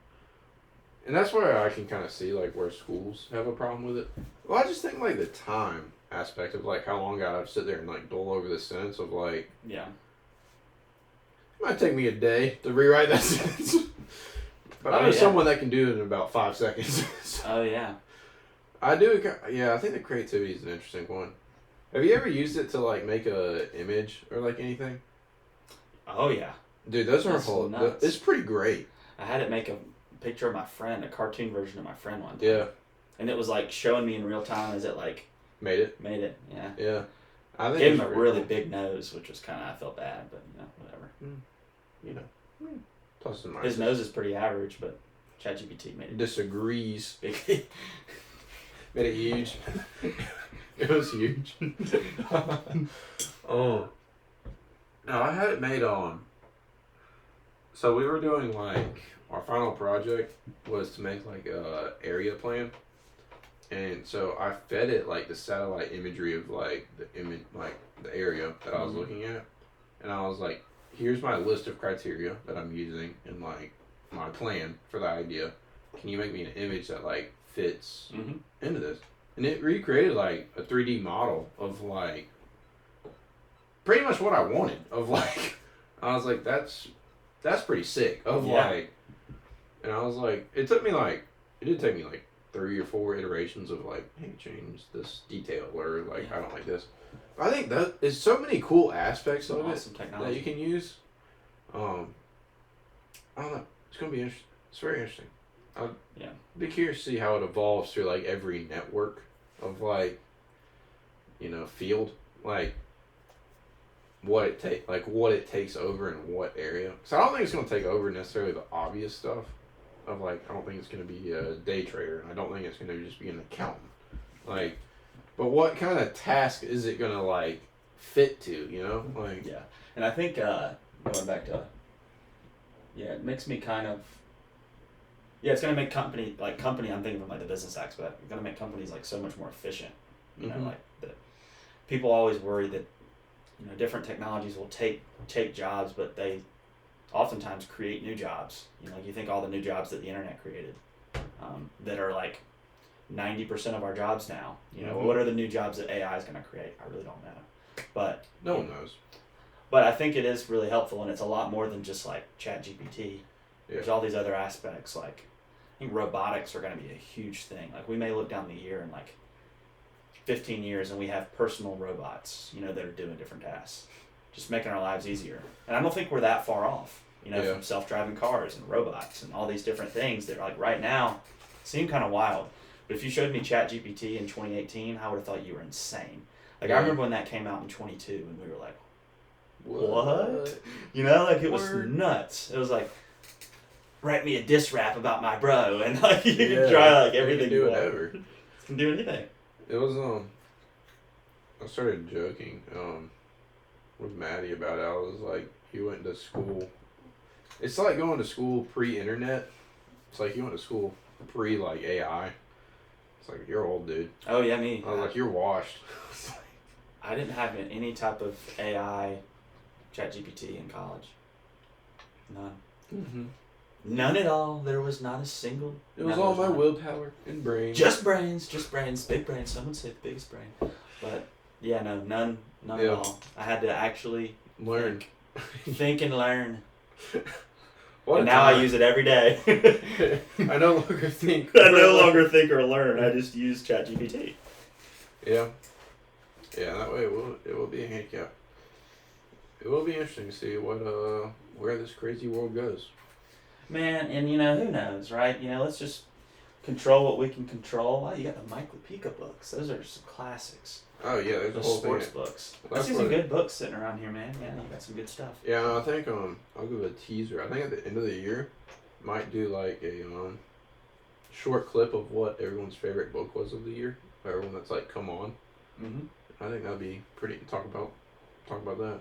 And that's where I can kind of see like where schools have a problem with it. Well, I just think like the time aspect of like how long I have to sit there and like dole over this sentence of like, yeah, it might take me a day to rewrite that sentence. But I know someone that can do it in about 5 seconds. Oh, yeah. I do. Yeah, I think the creativity is an interesting one. Have you ever used it to like make a image or like anything? Oh, yeah. Dude, those are whole. It's pretty great. I had it make a picture of my friend, a cartoon version of my friend one time. Yeah. And it was like showing me in real time as it like made it. Yeah. Yeah. I think gave him a really big nose, which was kind of, I felt bad, but whatever. You know. Plus and his nose is pretty average, but ChatGPT made it. Disagrees. Big. Made it huge. It was huge. Oh. No, I had it made on. So we were doing like our final project was to make like a area plan, and so I fed it like the satellite imagery of like the area that I was looking at, and I was like, here's my list of criteria that I'm using in like my plan for the idea. Can you make me an image that like fits into this? And it recreated like a 3D model of like pretty much what I wanted. Of like, I was like, that's pretty sick. Of like, and I was like, it did take me like 3 or 4 iterations of like, hey, change this detail or like I don't like this. I think that is so many cool aspects of it that you can use. I don't know. It's gonna be interesting. It's very interesting. I'd be curious to see how it evolves through like every network of like, field, like what it takes over in what area. So I don't think it's gonna take over necessarily the obvious stuff of like, I don't think it's gonna be a day trader, and I don't think it's gonna just be an accountant. Like, but what kind of task is it gonna like fit to? Like and I think going back to it makes me kind of it's gonna make company I'm thinking from like the business aspect. It's gonna make companies like so much more efficient. You know, like the people always worry that different technologies will take jobs, but they oftentimes create new jobs. You think all the new jobs that the internet created, that are like 90% of our jobs now. What are the new jobs that AI is going to create? I really don't know, but no one knows. But I think it is really helpful, and it's a lot more than just like ChatGPT. There's all these other aspects. Like, I think robotics are going to be a huge thing. Like, we may look down the year in like 15 years, and we have personal robots, that are doing different tasks, just making our lives easier. And I don't think we're that far off, from self-driving cars and robots and all these different things that like right now seem kind of wild. But if you showed me ChatGPT in 2018, I would have thought you were insane. Like, I remember when that came out in 22, and we were like, what? Like, it was nuts. It was like, write me a diss rap about my bro, and like you can try like everything. You can do whatever. It can do anything. It was I started joking with Maddie about it. I was like, he went to school. It's like going to school pre-internet. It's like you went to school pre like AI. It's like, you're old, dude. Oh yeah, me. I was like, you're washed. I didn't have any type of AI, ChatGPT in college. None. None at all. There was not a single. It was all my willpower and brain. Just brains, big brains. Some would say the biggest brain. But yeah, no, none at all. I had to actually learn, think and learn. And now I use it every day. I no longer think. I no longer think or learn. I just use ChatGPT. Yeah. Yeah, that way it will be a handicap. It will be interesting to see where this crazy world goes. Man, and who knows, right? Let's just control what we can control. Wow, you got the Mike Lupica books. Those are some classics. Oh yeah, there's the a whole sports thing. Books. I see some good books sitting around here, man. Yeah, you got some good stuff. Yeah, I think I'll give a teaser. I think at the end of the year, might do like a short clip of what everyone's favorite book was of the year. Everyone that's like come on. I think that'd be pretty. Talk about that.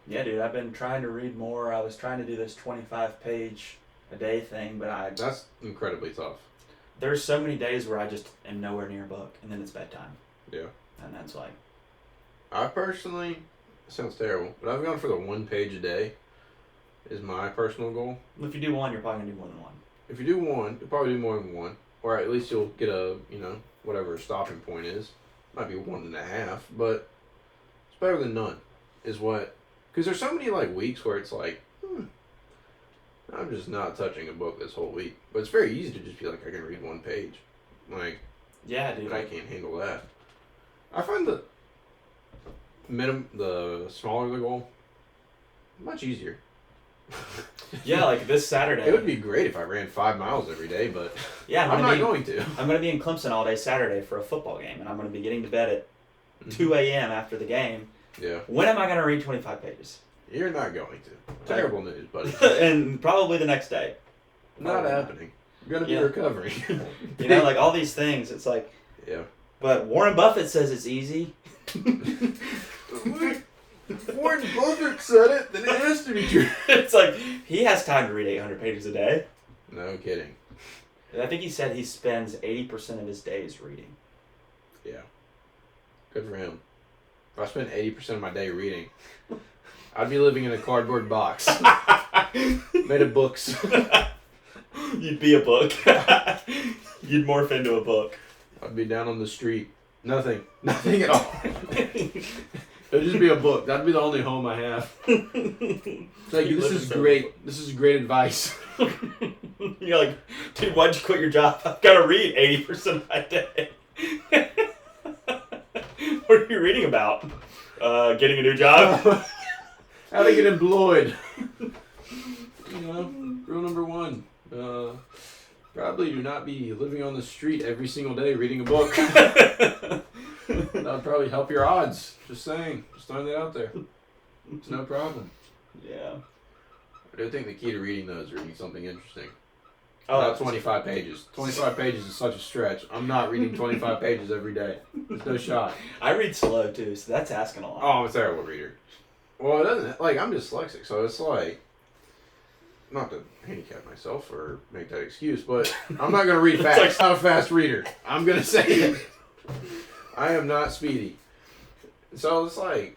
Yeah, dude. I've been trying to read more. I was trying to do this 25-page a day thing, but that's incredibly tough. There's so many days where I just am nowhere near a book, and then it's bedtime. Yeah. And that's like, I personally, it sounds terrible, but I've gone for the 1 page a day is my personal goal. If you do one, you're probably gonna do more than one. If you do one, you'll probably do more than one, or at least you'll get a whatever a stopping point is. Might be 1.5, but it's better than none. Is what, because there's so many like weeks where it's like, I'm just not touching a book this whole week. But it's very easy to just be like, I can read one page. Like, Yeah, dude. I can't handle that. I find the smaller the goal, much easier. Yeah, like this Saturday. It would be great if I ran 5 miles every day, but yeah, I'm not going to. I'm going to be in Clemson all day Saturday for a football game, and I'm going to be getting to bed at 2 a.m. after the game. Yeah. When am I going to read 25 pages? You're not going to. Terrible news, buddy. And probably the next day. Not happening. I'm going to be recovering. You know, like all these things, it's like... Yeah. But Warren Buffett says it's easy. Warren Buffett said it, then it has to be true. It's like, he has time to read 800 pages a day. No kidding. And I think he said he spends 80% of his days reading. Yeah. Good for him. If I spent 80% of my day reading, I'd be living in a cardboard box. Made of books. You'd be a book. You'd morph into a book. I'd be down on the street. Nothing. Nothing at all. It'd just be a book. That'd be the only home I have. It's like, this is great. This is great advice. You're like, dude, why'd you quit your job? I've got to read 80% of my day. What are you reading about? Getting a new job? How to get employed. You know, rule number 1. Probably do not be living on the street every single day reading a book. That would probably help your odds. Just saying. Just throwing that out there. It's no problem. Yeah. I do think the key to reading, though, is reading something interesting. Oh, Not 25 pages. 25 pages is such a stretch. I'm not reading 25 pages every day. There's no shot. I read slow, too, so that's asking a lot. Oh, I'm a terrible reader. Well, it doesn't... Like, I'm dyslexic, so it's like... Not to handicap myself or make that excuse, but I'm not going to read fast. I'm not a fast reader. I'm going to say it. I am not speedy. So it's like,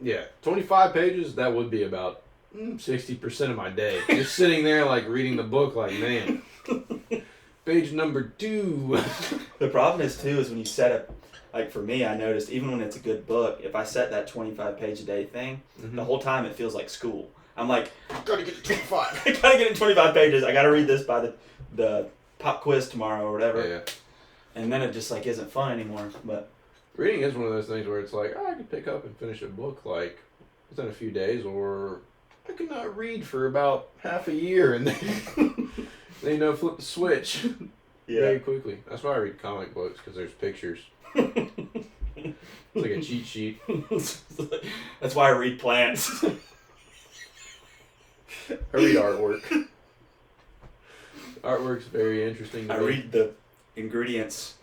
yeah, 25 pages, that would be about 60% of my day. Just sitting there, like, reading the book, like, man. Page number 2. The problem is, too, is when you set up, like, for me, I noticed, even when it's a good book, if I set that 25-page a day thing, the whole time it feels like school. I'm like, Gotta get to 25. I gotta get in 25 pages. I gotta read this by the pop quiz tomorrow or whatever. Yeah. And then it just, like, isn't fun anymore. But Reading is one of those things where it's like, I could pick up and finish a book, like, within a few days, or I could not read for about half a year, and then, flip the switch very quickly. That's why I read comic books, because there's pictures. It's like a cheat sheet. That's why I read plants. I read artwork. Artwork's very interesting to I me. read the ingredients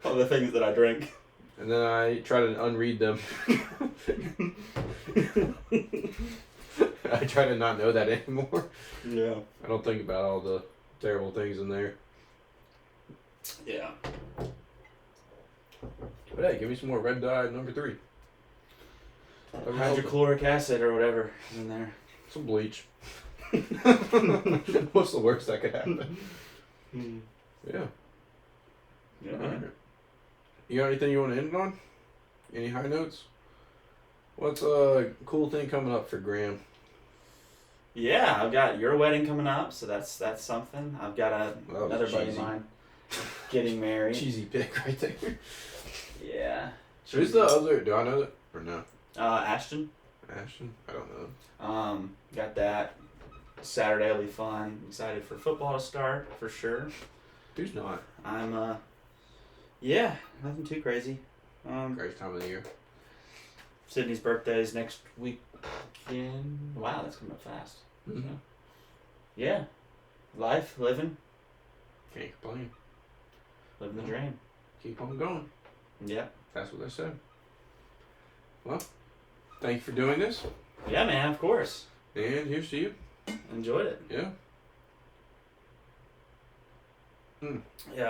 of the things that I drink. And then I try to unread them. I try to not know that anymore. Yeah. I don't think about all the terrible things in there. Yeah. But hey, give me some more red dye number 3. Hydrochloric acid or whatever is in there. Some bleach. What's the worst that could happen? Yeah. Yeah. All right. You got anything you want to end on? Any high notes? What's a cool thing coming up for Graham? Yeah, I've got your wedding coming up, so that's something. I've got another buddy of cheesy. mine getting married. Cheesy pick right there. Yeah. Who's the other? Do I know that or no? Ashton. Ashton? I don't know. Got that. Saturday will be fun. Excited for football to start for sure. Who's not? I'm yeah, nothing too crazy. Great time of the year. Sydney's birthday is next weekend. Wow, that's coming up fast. Mm-hmm. So, yeah, life, living Can't complain. the dream. Keep on going. Yep. That's what they said. Well, thank you for doing this. Yeah, man, of course. And here's to you. Enjoyed it. Yeah. Yeah.